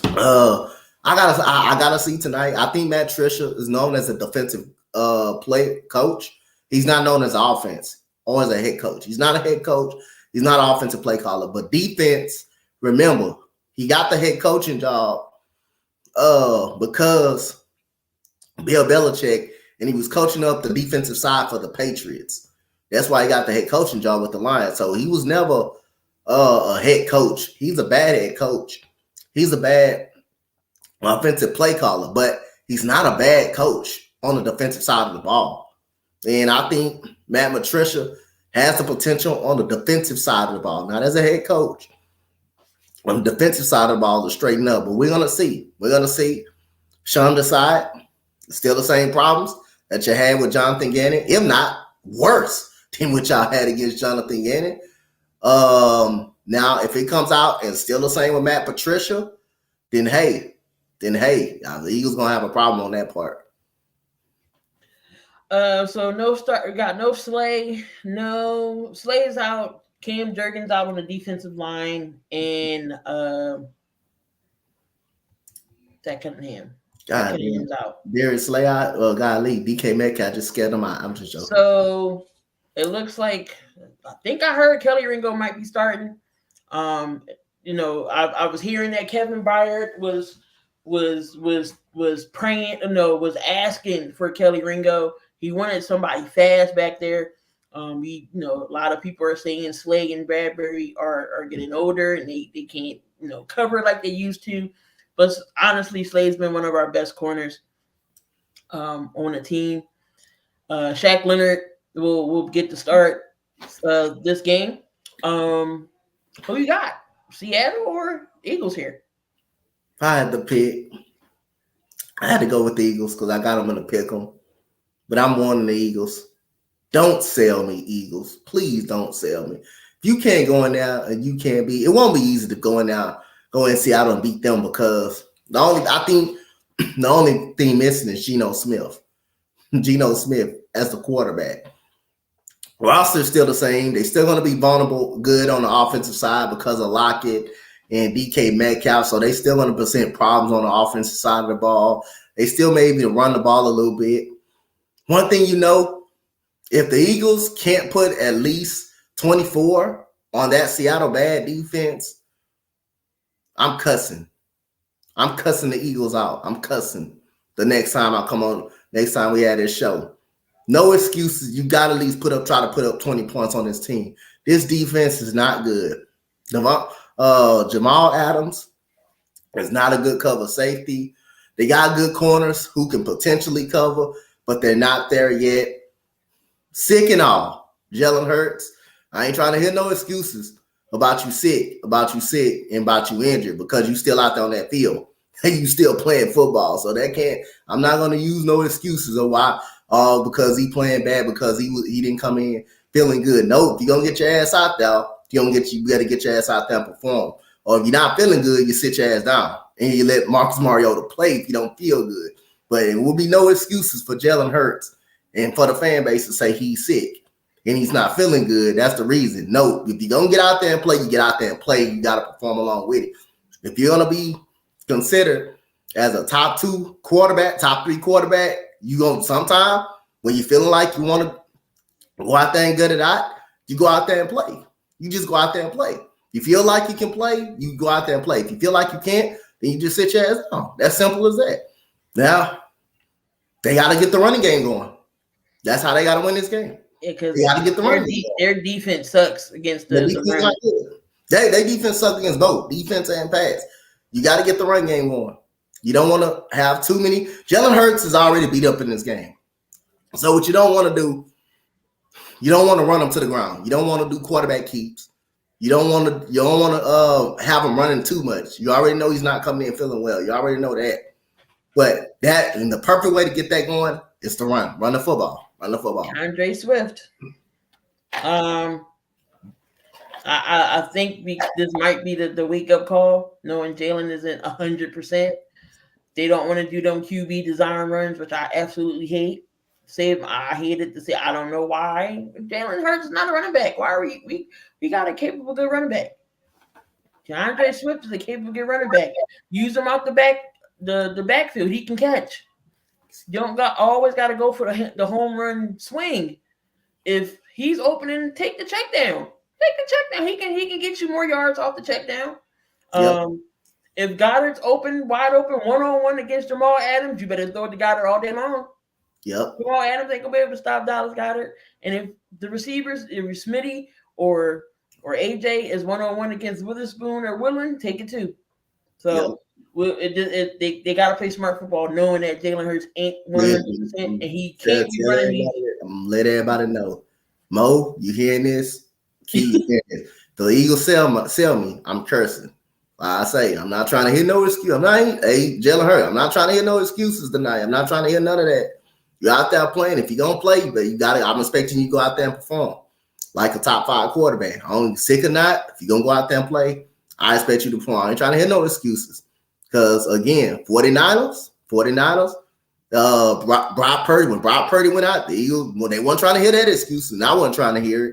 I gotta see tonight. I think Matt Patricia is known as a defensive play coach. He's not known as an offense or as a head coach. He's not a head coach. He's not an offensive play caller. But defense, remember, he got the head coaching job because Bill Belichick, and he was coaching up the defensive side for the Patriots. That's why he got the head coaching job with the Lions. So he was never a head coach. He's a bad head coach. He's a bad offensive play caller, but he's not a bad coach on the defensive side of the ball. And I think Matt Patricia has the potential on the defensive side of the ball, not as a head coach. On the defensive side of the ball to straighten up, but we're gonna see. We're gonna see. Sean Desai, still the same problems that you had with Jonathan Gannon, if not worse than what y'all had against Jonathan Gannon. Now, if it comes out and still the same with Matt Patricia, then hey, the Eagles gonna have a problem on that part. So no start. We got no Slay. No Slay is out. Cam Jurgens out on the defensive line, and Zach Cunningham. Cunningham's out. Darius Slay out. Golly, DK Metcalf just scared him out. I'm just joking. So it looks like I think I heard Kelly Ringo might be starting. I was hearing that Kevin Byard was praying. Was asking for Kelly Ringo. He wanted somebody fast back there. A lot of people are saying Slay and Bradbury are getting older and they can't, cover like they used to. But honestly, Slay's been one of our best corners on the team. Shaq Leonard will get the start this game. Who you got? Seattle or Eagles here? If I had to pick, I had to go with the Eagles because I got them in the pick 'em. But I'm wanting the Eagles. Don't sell me, Eagles. Please don't sell me. If you can't go in there and you can't be, it won't be easy to go in Seattle and beat them because the only thing missing is Geno Smith. Geno Smith as the quarterback. Roster's still the same. They're still going to be vulnerable, good on the offensive side because of Lockett and DK Metcalf. So they still going to present problems on the offensive side of the ball. They still may even run the ball a little bit. One thing if the Eagles can't put at least 24 on that Seattle bad defense, I'm cussing. I'm cussing the Eagles out. I'm cussing the next time we had this show. No excuses. You got to at least try to put up 20 points on this team. This defense is not good. Jamal Adams is not a good cover safety. They got good corners who can potentially cover, but they're not there yet. Sick and all, Jalen Hurts. I ain't trying to hear no excuses about you sick, and about you injured because you still out there on that field and you still playing football. So I'm not going to use no excuses of why, because he playing bad because he didn't come in feeling good. No, you're going to get your ass out there. You got to get your ass out there and perform. Or if you're not feeling good, you sit your ass down and you let Marcus Mariota play if you don't feel good. But it will be no excuses for Jalen Hurts and for the fan base to say he's sick and he's not feeling good. That's the reason. No, if you're going to get out there and play, you get out there and play. You got to perform along with it. If you're going to be considered as a top 2 quarterback, top 3 quarterback, you going to sometime when you're feeling like you want to go out there and get it out, you go out there and play. You just go out there and play. If you feel like you can play, you go out there and play. If you feel like you can't, then you just sit your ass down. That's simple as that. Now, they got to get the running game going. That's how they got to win this game. Yeah, because they got to get the running game. Their defense sucks against the run. They defense sucks against both defense and pass. You got to get the run game going. You don't want to have too many. Jalen Hurts is already beat up in this game. So what you don't want to do, you don't want to run them to the ground. You don't want to do quarterback keeps. You don't want to have him running too much. You already know he's not coming in feeling well. You already know that. But the perfect way to get that going is to run the football. Andre Swift. I think this might be the wake up call, knowing Jalen isn't 100%. They don't want to do them QB design runs, which I absolutely hate. I hate it to say. I don't know why. Jalen Hurts is not a running back. Why are we got a capable good running back? Andre Swift is a capable good running back. Use him out the backfield. He can catch. You don't always got to go for the home run swing. If he's opening, take the check down. He can get you more yards off the check down. Yep. If Goddard's wide open, 1-on-1 against Jamal Adams, you better throw it to Goddard all day long. Yep. Jamal Adams ain't gonna be able to stop Dallas Goedert. And if the receivers, if Smitty or AJ is 1-on-1 against Witherspoon or Willen, take it too. So they gotta play smart football, knowing that Jalen Hurts ain't 100% and he can't be running. Let everybody know. Mo, you hearing this? The Eagles sell me. I'm cursing. Like I say, I'm not trying to hear no excuse. Jalen Hurts. I'm not trying to hear no excuses tonight. I'm not trying to hear none of that. You're out there playing. If you're gonna play, but I'm expecting you to go out there and perform like a top 5 quarterback. I don't sick or not. If you're gonna go out there and play, I expect you to perform. I ain't trying to hear no excuses. Because again, 49ers, Brock Purdy, when Brock Purdy went out, the Eagles, they weren't trying to hear that excuse, and I wasn't trying to hear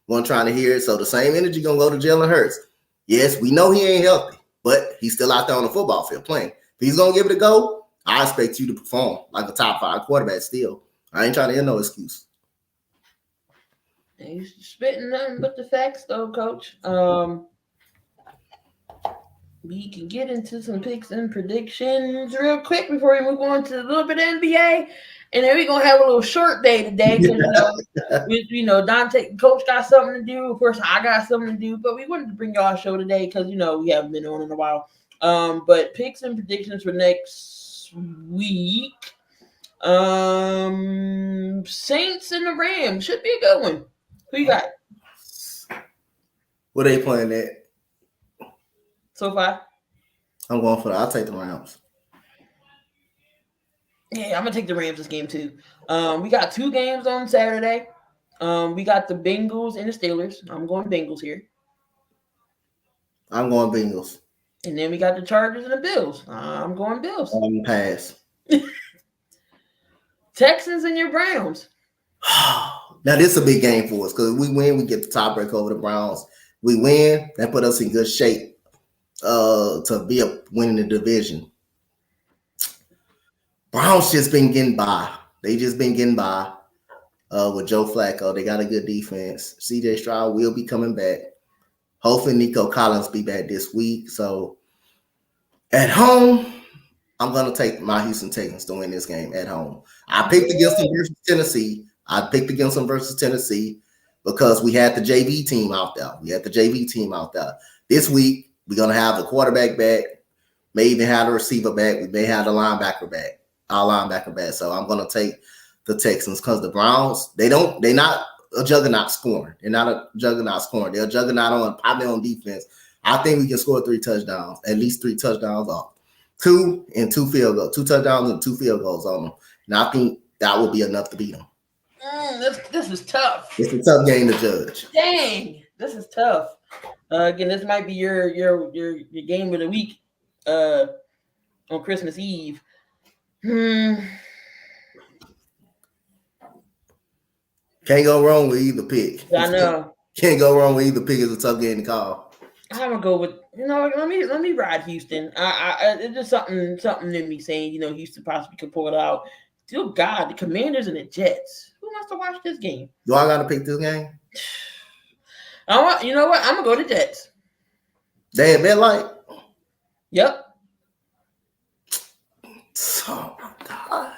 it. So the same energy gonna go to Jalen Hurts. Yes, we know he ain't healthy, but he's still out there on the football field playing. If he's gonna give it a go, I expect you to perform like a top 5 quarterback still. I ain't trying to hear no excuse. And you're spitting nothing but the facts, though, Coach. We can get into some picks and predictions real quick before we move on to a little bit of NBA. And then we're going to have a little short day today because, Donte, Coach got something to do. Of course, I got something to do. But we wanted to bring y'all a show today because, we haven't been on in a while. But picks and predictions for next week. Saints and the Rams should be a good one. Who you got? What they playing at? So far? I'll take the Rams. Yeah, I'm going to take the Rams this game too. We got 2 games on Saturday. We got the Bengals and the Steelers. I'm going Bengals here. I'm going Bengals. And then we got the Chargers and the Bills. I'm going Bills. Pass. Texans and your Browns. Now, this is a big game for us because if we win, we get the tiebreak over the Browns. We win, that put us in good shape to be winning the division. Browns just been getting by. They just been getting by with Joe Flacco. They got a good defense. CJ Stroud will be coming back. Hopefully, Nico Collins be back this week. So, at home, I'm going to take my Houston Texans to win this game at home. I picked against them versus Tennessee. Because we had the JV team out there. This week, we're going to have the quarterback back, may even have the receiver back. We may have the linebacker back, our linebacker back. So I'm going to take the Texans because the Browns, they're not a juggernaut scoring. They're not a juggernaut scoring. They're a juggernaut on probably on defense. I think we can score 3 touchdowns, at least 3 touchdowns off. 2 and 2 field goals, 2 touchdowns and 2 field goals on them. And I think that will be enough to beat them. This is tough. It's a tough game to judge. Dang, this is tough. Again, this might be your game of the week on Christmas Eve. Can't go wrong with either pick. I know. Can't go wrong with either pick. It's a tough game to call. I'm gonna go with let me ride Houston. It's just something in me saying Houston possibly could pull it out. Still, God, the Commanders and the Jets. Who wants to watch this game? Do I gotta pick this game? You know what? I'm gonna go to Jets. They had been like. Yep. Oh my God.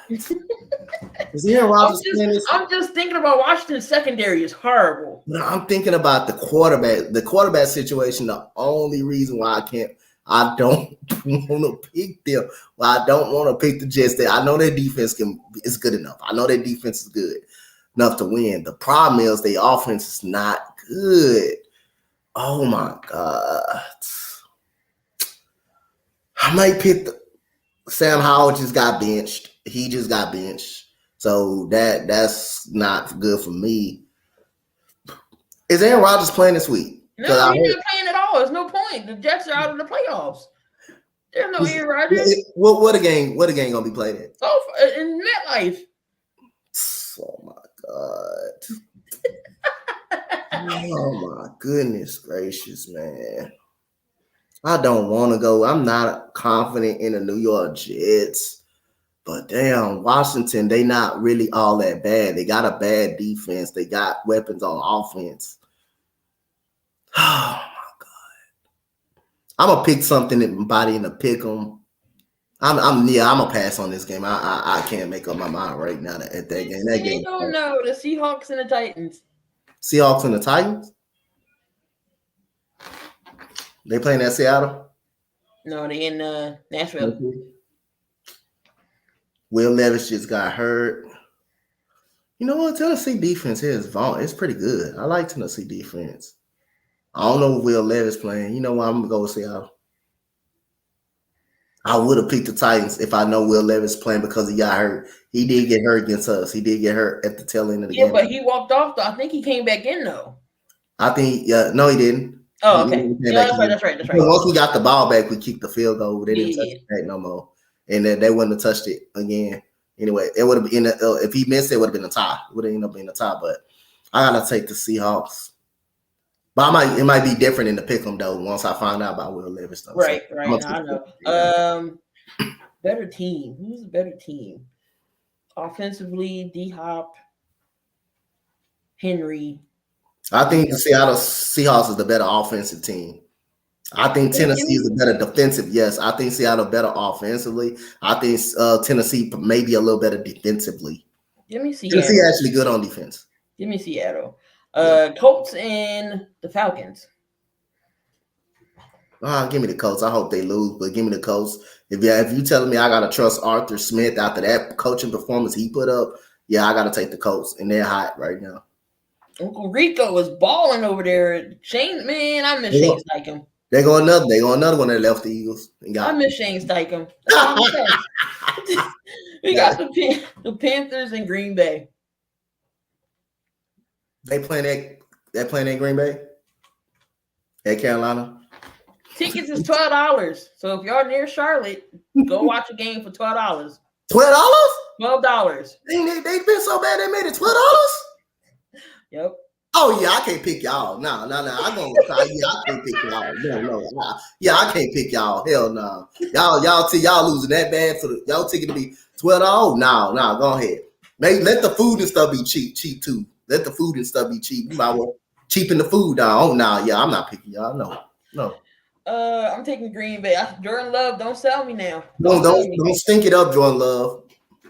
Is Aaron Rodgers playing this? I'm just thinking about Washington's secondary is horrible. No, I'm thinking about the quarterback. The quarterback situation. The only reason why I don't want to pick them. Well, I don't want to pick the Jets. I know their defense is good enough. I know their defense is good enough to win. The problem is their offense is not good. Oh my God. I might pick Sam Howell just got benched. He just got benched. So that's not good for me. Is Aaron Rodgers playing this week? No, he's not playing at all. There's no point. The Jets are out of the playoffs. There's no Aaron Rodgers. What a game gonna be played in? Oh, in MetLife. Oh my God. Oh my goodness gracious, man. I don't want to go. I'm not confident in the New York Jets. But damn, Washington, they not really all that bad. They got a bad defense. They got weapons on offense. Oh my God. I'm gonna pick something in body and pick them. I'm gonna pass on this game. I can't make up my mind right now at that game. That game. Don't know. The Seahawks and the Titans. Seahawks and the Titans? They playing at Seattle? No, they in Nashville. Mm-hmm. Will Levis just got hurt. You know what? Tennessee defense here is it's pretty good. I like Tennessee defense. I don't know if Will Levis playing. You know what? I'm gonna go with Seattle. I would have picked the Titans if I know Will Levis playing because he got hurt. He did get hurt against us. He did get hurt at the tail end of the game. Yeah, but he walked off though. I think he came back in though. I think no, he didn't. Oh, okay. Yeah, that's right. Once we got the ball back, we kicked the field goal. They didn't touch it back no more, and then they wouldn't have touched it again. Anyway, it would have been if he missed it, would have been a tie. It would have ended up being a tie. But I gotta take the Seahawks. But it might be different in the pick'em though. Once I find out about Will Levis stuff. Right. I know. Better team. Who's a better team? Offensively, D-Hop, Henry. I think the Seattle Seahawks is the better offensive team. I think Tennessee is a better defensive. Yes, I think Seattle better offensively. I think Tennessee maybe a little better defensively. Give me Seattle. Tennessee actually good on defense. Give me Seattle. Colts and the Falcons. Give me the Colts. I hope they lose, but give me the Colts. If you telling me I gotta trust Arthur Smith after that coaching performance he put up, yeah, I gotta take the Colts, and they're hot right now. Uncle Rico is balling over there. Shane, man, I miss Shane Steichen. They go another one that left the Eagles. I miss Shane Steichen. We got the Panthers in Green Bay. They playing in Green Bay? At Carolina? Tickets is $12. So if y'all near Charlotte, go watch a game for $12. $12? $12. They been so bad they made it $12? Yep. Oh yeah, I can't pick y'all. No. I'm gonna I can't pick y'all. No. Yeah, I can't pick y'all. Hell no. Y'all losing that bad for y'all ticket to be $12? No, go ahead. Let the food and stuff be cheap too. Let the food and stuff be cheap. You might want cheapen the food down. Oh no, yeah, I'm not picking y'all. No. I'm taking Green Bay. Jordan Love, don't sell me now. Don't stink it up, Jordan Love.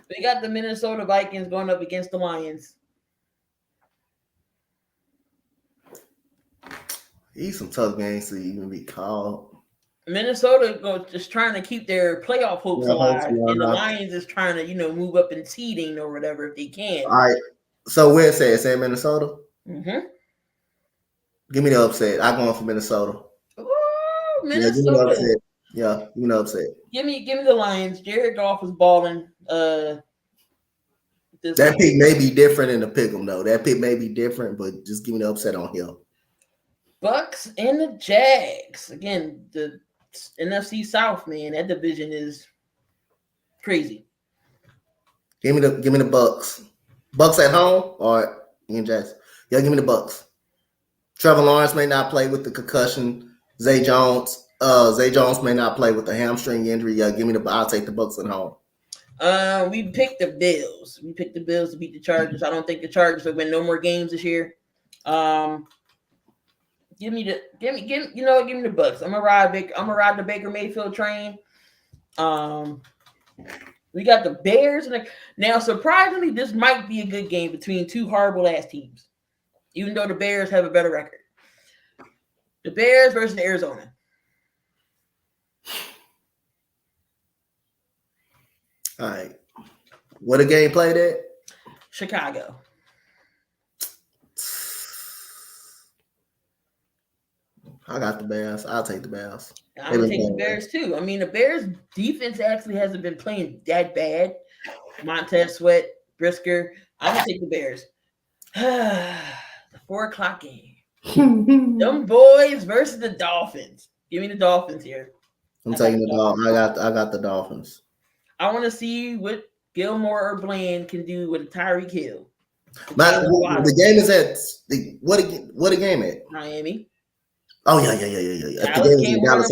We got the Minnesota Vikings going up against the Lions. These some tough games to even be called. Minnesota just trying to keep their playoff hopes alive, and the Lions is trying to, move up in seeding or whatever if they can. All right. So where it's at? It's in Minnesota? Mm-hmm. Give me the upset. I'm going for Minnesota. Ooh, Yeah, give me the Minnesota. upset. Yeah, give me the upset. Give me the Lions. Jared Goff is balling. That pick may be different in the pick 'em though. That pick may be different, but just give me the upset on him. Bucks and the Jags. Again, the NFC South, man. That division is crazy. Give me the Bucks. Bucks at home or in Jackson? Yeah, give me the Bucks. Trevor Lawrence may not play with the concussion. Zay Jones may not play with the hamstring injury. Yeah, I'll take the Bucks at home. We picked the Bills. We picked the Bills to beat the Chargers. I don't think the Chargers will win no more games this year. Give me the Bucks. I'm gonna ride the Baker Mayfield train. We got the Bears now surprisingly, this might be a good game between two horrible ass teams, even though the Bears have a better record. The Bears versus Arizona. All right. What a game played at? Chicago. I got the Bears. I'll take the Bears. I'm going to take the Bears too. I mean, the Bears defense actually hasn't been playing that bad. Montez Sweat, Brisker. I'm going to take the Bears. The 4:00 game. Them boys versus the Dolphins. Give me the Dolphins here. I'm taking the Dolphins. I got the Dolphins. I want to see what Gilmore or Bland can do with Tyreek Hill. The game is at what a game at? Miami. Oh yeah. If the game was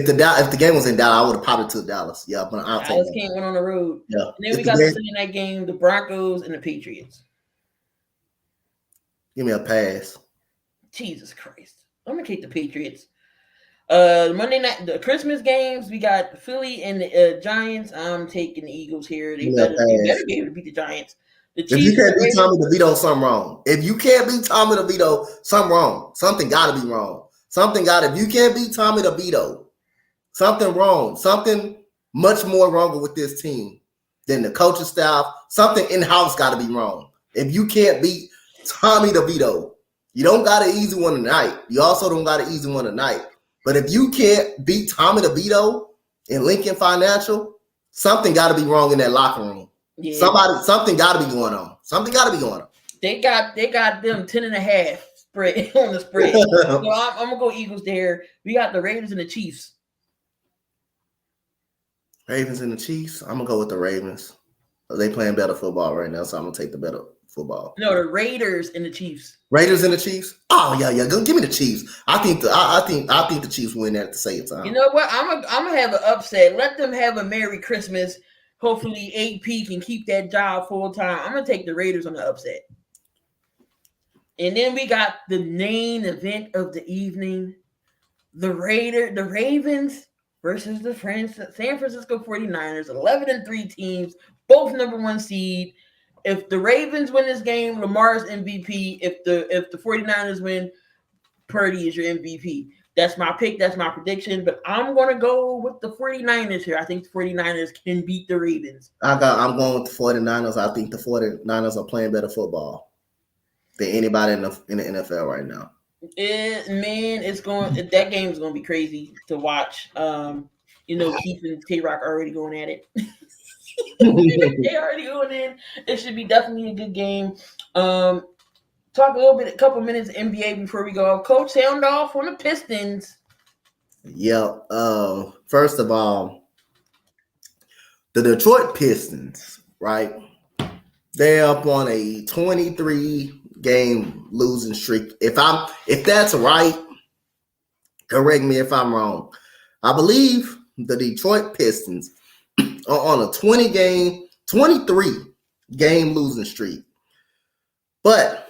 in Dallas, if the game was in Dallas, I would have probably took Dallas. Yeah, but I'll take Dallas can't win on the road. Yeah. And then we got the Sunday night game, the Broncos and the Patriots. Give me a pass. Jesus Christ. I'm gonna take the Patriots. Monday night, the Christmas games, we got Philly and the Giants. I'm taking the Eagles here. They better be able to beat the Giants. The Chiefs, if you can't beat Tommy DeVito, something wrong. If you can't beat Tommy DeVito, something wrong. Something got to be wrong. If you can't beat Tommy DeVito, something wrong. Something much more wrong with this team than the coaching staff. Something in-house got to be wrong. If you can't beat Tommy DeVito, you don't got an easy one tonight. You also don't got an easy one tonight. But if you can't beat Tommy DeVito in Lincoln Financial, something got to be wrong in that locker room. Yeah. Something got to be going on. They got them 10.5 spread on the spread. So I'm gonna go Eagles there. We got the Raiders and the Chiefs. Ravens and the Chiefs. I'm gonna go with the Ravens. They playing better football right now, so I'm gonna take the better football. No, the Raiders and the Chiefs. Raiders and the Chiefs. Oh yeah. Go give me the Chiefs. I think the Chiefs win that at the same time. You know what? I'm gonna have an upset. Let them have a Merry Christmas. Hopefully AP can keep that job full time. I'm gonna take the Raiders on the upset. And then we got the main event of the evening: the Ravens versus the San Francisco 49ers. 11-3 teams, both number 1 seed. If the Ravens win this game, Lamar's MVP. If the 49ers win, Purdy is your MVP. That's my pick. That's my prediction. But I'm going to go with the 49ers here. I think the 49ers can beat the Ravens. I'm going with the 49ers. I think the 49ers are playing better football than anybody in the NFL right now. That game is going to be crazy to watch. Keith and Tay-Rock already going at it. They already going in. It should be definitely a good game. Talk a couple minutes NBA before we go. Coach, sound off on the Pistons. Yeah. First of all, the Detroit Pistons, right? They're up on a 23-game losing streak. If that's right, correct me if I'm wrong. I believe the Detroit Pistons are on a 23-game losing streak. But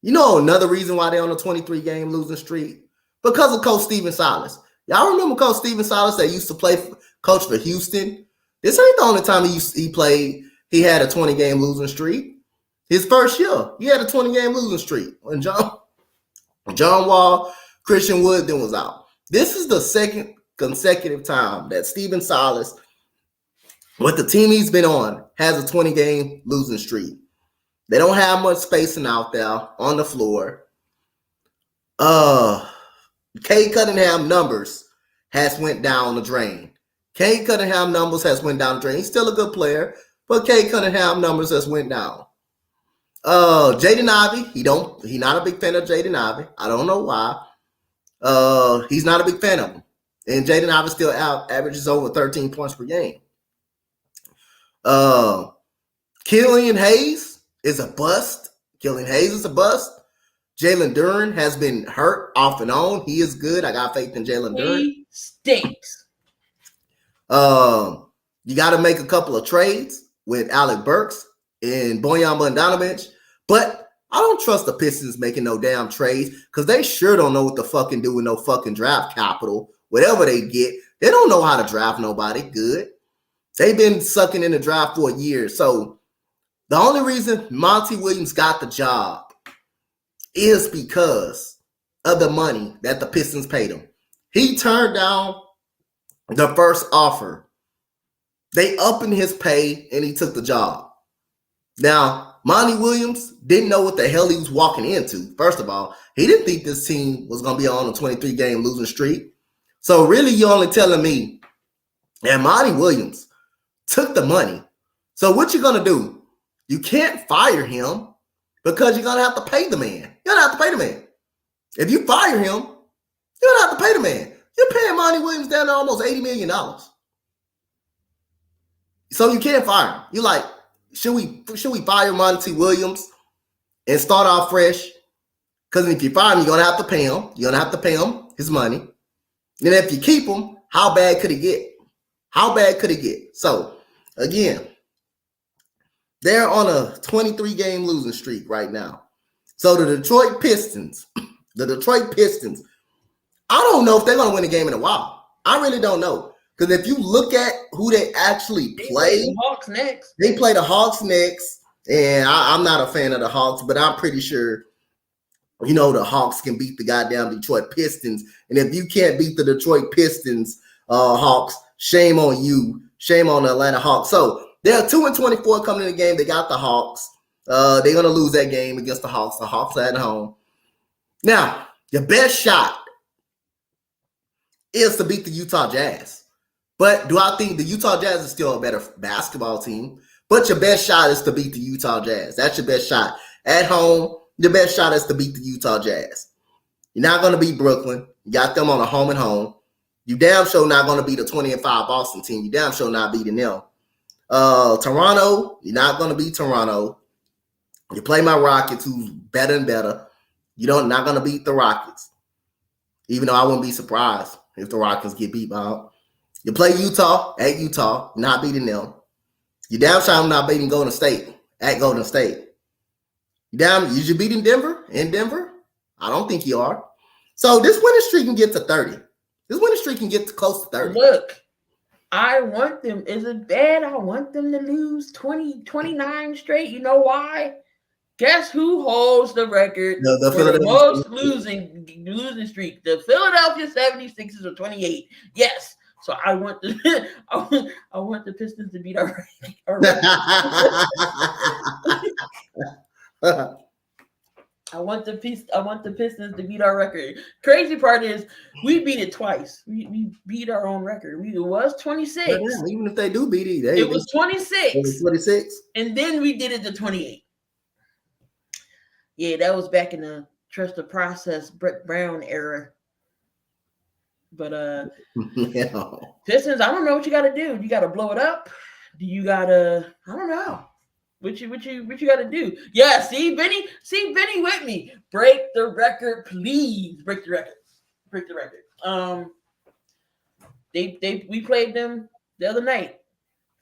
another reason why they're on a 23-game losing streak? Because of Coach Stephen Silas. Y'all remember Coach Stephen Silas that used to coach for Houston? This ain't the only time he played. He had a 20-game losing streak. His first year, he had a 20-game losing streak when John Wall, Christian Wood then was out. This is the second consecutive time that Stephen Silas, with the team he's been on, has a 20-game losing streak. They don't have much spacing out there on the floor. Cade Cunningham numbers has went down the drain. Cade Cunningham numbers has went down the drain. He's still a good player, but Cade Cunningham numbers has went down. Jaden Ivey, he not a big fan of Jaden Ivey. I don't know why. He's not a big fan of him. And Jaden Ivey still averages over 13 points per game. Killian Hayes is a bust. Killian Hayes is a bust. Jalen Duren has been hurt off and on. He is good. I got faith in Jalen Duren. He stinks. You got to make a couple of trades with Alec Burks and Bojan Bogdanovic, but I don't trust the Pistons making no damn trades because they sure don't know what to fucking do with no fucking draft capital. Whatever they get, they don't know how to draft nobody good. They've been sucking in the draft for a year. So the only reason Monty Williams got the job is because of the money that the Pistons paid him. He turned down the first offer. They upping his pay and he took the job. Now, Monty Williams didn't know what the hell he was walking into. First of all, he didn't think this team was going to be on a 23-game losing streak. So really, you're only telling me that Monty Williams took the money. So what you going to do? You can't fire him because you're going to have to pay the man. You're going to have to pay the man. If you fire him, you're going to have to pay the man. You're paying Monty Williams down to almost $80 million. So you can't fire him. You're like, should we fire Monty Williams and start off fresh? Because if you fire him, you're going to have to pay him. You're going to have to pay him his money. And if you keep him, how bad could it get? How bad could it get? So, again, they're on a 23-game losing streak right now. So the Detroit Pistons, I don't know if they're going to win a game in a while. I really don't know. Because if you look at who they actually play, the Hawks next. They play the Hawks next. And I'm not a fan of the Hawks, but I'm pretty sure, the Hawks can beat the goddamn Detroit Pistons. And if you can't beat the Detroit Pistons, Hawks, shame on you. Shame on the Atlanta Hawks. So they're 2-24 coming in the game. They got the Hawks. They're going to lose that game against the Hawks. The Hawks are at home. Now, your best shot is to beat the Utah Jazz. But do I think the Utah Jazz is still a better basketball team? But your best shot is to beat the Utah Jazz. That's your best shot. At home, your best shot is to beat the Utah Jazz. You're not going to beat Brooklyn. You got them on a home and home. You damn sure not going to beat a 20-5 Boston team. You damn sure not beating them. Toronto, you're not going to beat Toronto. You play my Rockets, who's better and better. You're not going to beat the Rockets. Even though I wouldn't be surprised if the Rockets get beat by. You play Utah at Utah, not beating them. You damn sure I'm not beating Golden State at Golden State. You should beat in Denver? In Denver? I don't think you are. So this winning streak can get to 30. This winning streak can get to close to 30. Look, I want them. Is it bad? I want them to lose 29 straight. You know why? Guess who holds the record for the most losing streak? The Philadelphia 76ers are 28. Yes. So I want the I want the Pistons to beat our record. I want the Pistons to beat our record. Crazy part is we beat it twice. We beat our own record. It was 26. Even if they do beat it, it was 26. It was 26. And then we did it to 28. Yeah, that was back in the trust the process Brett Brown era. But Pistons, I don't know what you got to do. You got to blow it up. Do you got to? I don't know. What you got to do? Yeah, see Benny with me. Break the record, please. Break the record. We played them the other night.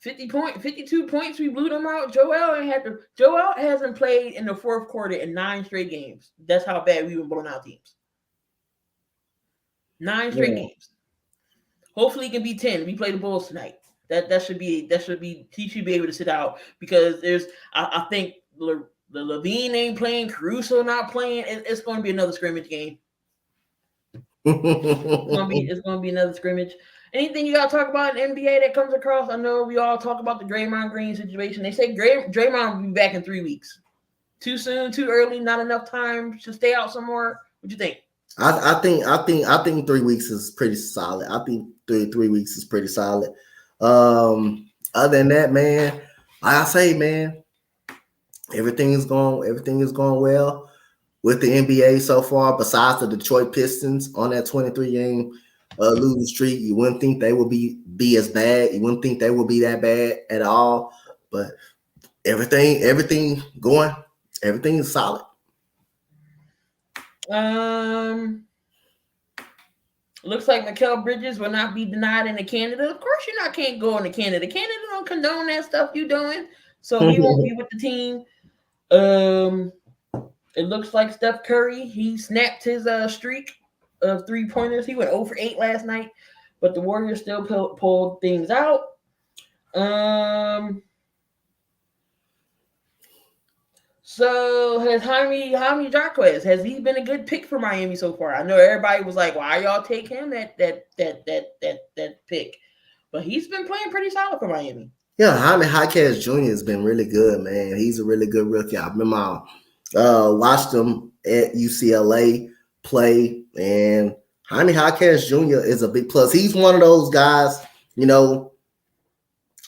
52 points. We blew them out. Joel hasn't played in the fourth quarter in 9 straight games. That's how bad we've been blowing out teams. 9 straight games. Hopefully, it can be 10. We play the Bulls tonight. That should be. He should be able to sit out because I think the Levine ain't playing. Caruso not playing. It's going to be another scrimmage game. It's going to be another scrimmage. Anything you got to talk about in NBA that comes across? I know we all talk about the Draymond Green situation. They say Draymond will be back in 3 weeks. Too soon, too early, not enough time to stay out some more? What you think? I think 3 weeks is pretty solid. I think three weeks is pretty solid. Other than that, man, like I say, man, everything is going well with the NBA so far. Besides the Detroit Pistons on that 23 game losing streak, you wouldn't think they would be as bad. You wouldn't think they would be that bad at all. But everything is solid. Looks like Mikal Bridges will not be denied into Canada. Of course, can't go into Canada. Canada don't condone that stuff you doing, so he won't be with the team. It looks like Steph Curry, he snapped his streak of 3-pointers. He went 0 for 8 last night, but the Warriors still pulled things out. So has Jaime Jaquez, has he been a good pick for Miami so far? I know everybody was like, why y'all take him at that pick? But he's been playing pretty solid for Miami. Yeah, Jaime Jaquez Jr. has been really good, man. He's a really good rookie. I remember watched him at UCLA play, and Jaime Jaquez Jr. is a big plus. He's one of those guys,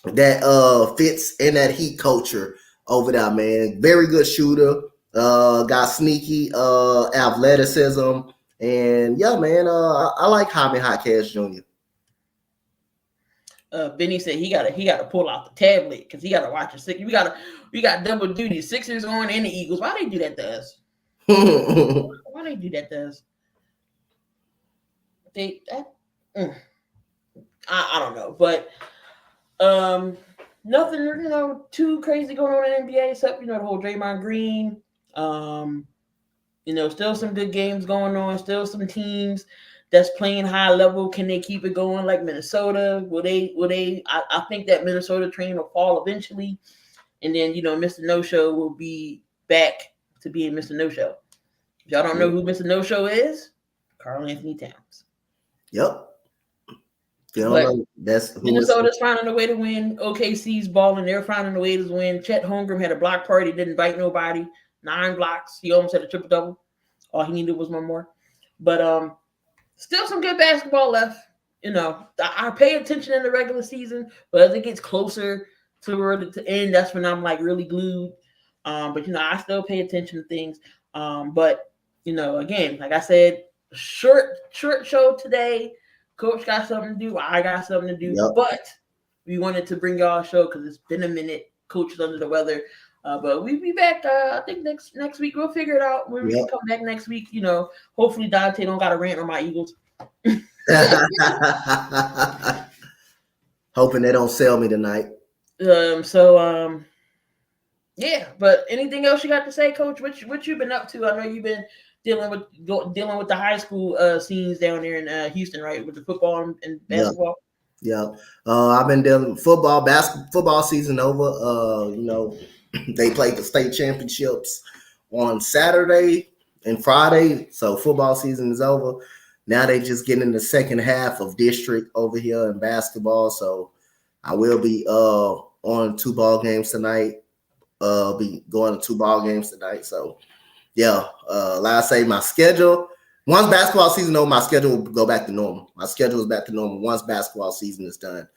that fits in that Heat culture over there, man. Very good shooter, got sneaky athleticism, and yeah, man, I like Jaime Jaquez Jr. Benny said he gotta pull out the tablet because he gotta watch the Sixers. We got double duty, Sixers on and the Eagles. Why they do that to us? Why they do that to us? I don't know, but nothing too crazy going on in the NBA except the whole Draymond Green. Still some good games going on. Still some teams that's playing high level. Can they keep it going like Minnesota? Will they? I think that Minnesota train will fall eventually, and then Mr. No Show will be back to being Mr. No Show. If y'all don't know who Mr. No Show is, Karl Anthony Towns. Yep. That's Minnesota's finding a way to win. OKC's balling. They're finding a way to win. Chet Holmgren had a block party. Didn't bite nobody. 9 blocks. He almost had a triple double. All he needed was one more. But still some good basketball left. I pay attention in the regular season, but as it gets closer to the end, that's when I'm like really glued. But I still pay attention to things. But again, like I said, short show today. Coach got something to do. I got something to do. Yep. But we wanted to bring y'all a show because it's been a minute. Coach is under the weather. But we'll be back. I think next week we'll figure it out. When we come back next week, hopefully Donte don't got a rant on my Eagles. Hoping they don't sell me tonight. Yeah. But anything else you got to say, Coach? What you been up to? I know you've been dealing with the high school scenes down there in Houston, right? With the football and basketball. Yeah. I've been dealing with football season over. They played the state championships on Saturday and Friday, so football season is over. Now they just getting in the second half of district over here in basketball. So I will be on 2 ball games tonight. Be going to 2 ball games tonight. So yeah, like I say, my schedule. Once basketball season over, my schedule will go back to normal. My schedule is back to normal once basketball season is done.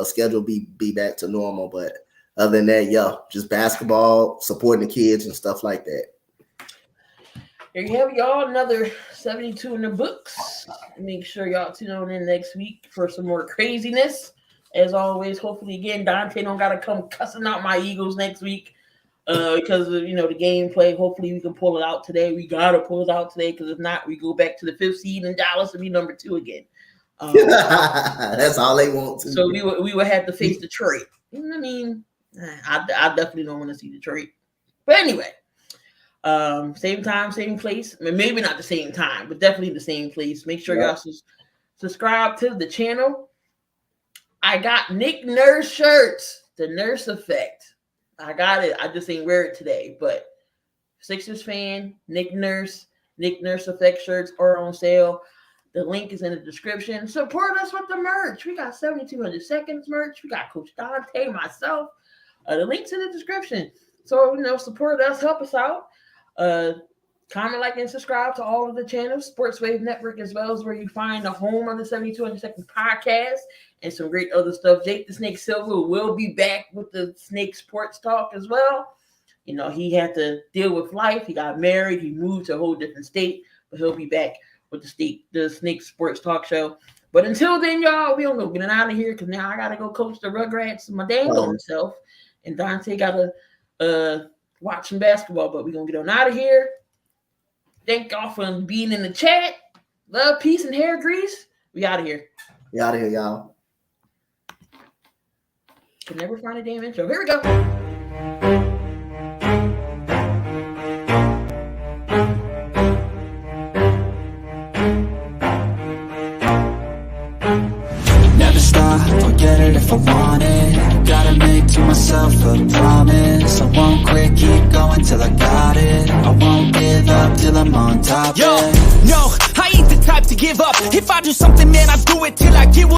Schedule be back to normal, but other than that, yeah, just basketball, supporting the kids and stuff like that. Here you have y'all, another 72 in the books. Make sure y'all tune in next week for some more craziness. As always, hopefully, again, Donte don't got to come cussing out my Eagles next week because of, the gameplay. Hopefully, we can pull it out today. We got to pull it out today because if not, we go back to the 5th seed in Dallas and be number 2 again. That's all they want to. So we would have to face Detroit. I mean, I definitely don't want to see Detroit. But anyway, same time, same place. I mean, maybe not the same time, but definitely the same place. Make sure y'all subscribe to the channel. I got Nick Nurse shirts, the Nurse Effect. I got it. I just ain't wear it today, but Sixers fan, Nick Nurse Effect shirts are on sale. The link is in the description. Support us with the merch. We got 7200 Seconds merch. We got Coach Donte, myself. The link's in the description. So, support us, help us out. Comment, like, and subscribe to all of the channels, Sports Wave Network, as well as where you find the home of the 7200 podcast and some great other stuff. Jake the Snake Silver will be back with the Snake Sports Talk as well. He had to deal with life. He got married. He moved to a whole different state, but he'll be back with the Snake Sports Talk show. But until then, y'all, we don't go getting out of here because now I got to go coach the Rugrats my dang own self. And Donte got to watch some basketball, but we're going to get on out of here. Thank y'all for being in the chat. Love, peace, and hair grease. We out of here. We out of here, y'all. Can never find a damn intro. Here we go. Never stop, forget it if I want it. Gotta make to myself a promise. I won't quit, keep going till I got it. I won't give up till I'm on top. Yo, no, I ain't the type to give up. If I do something, man, I do it till I get what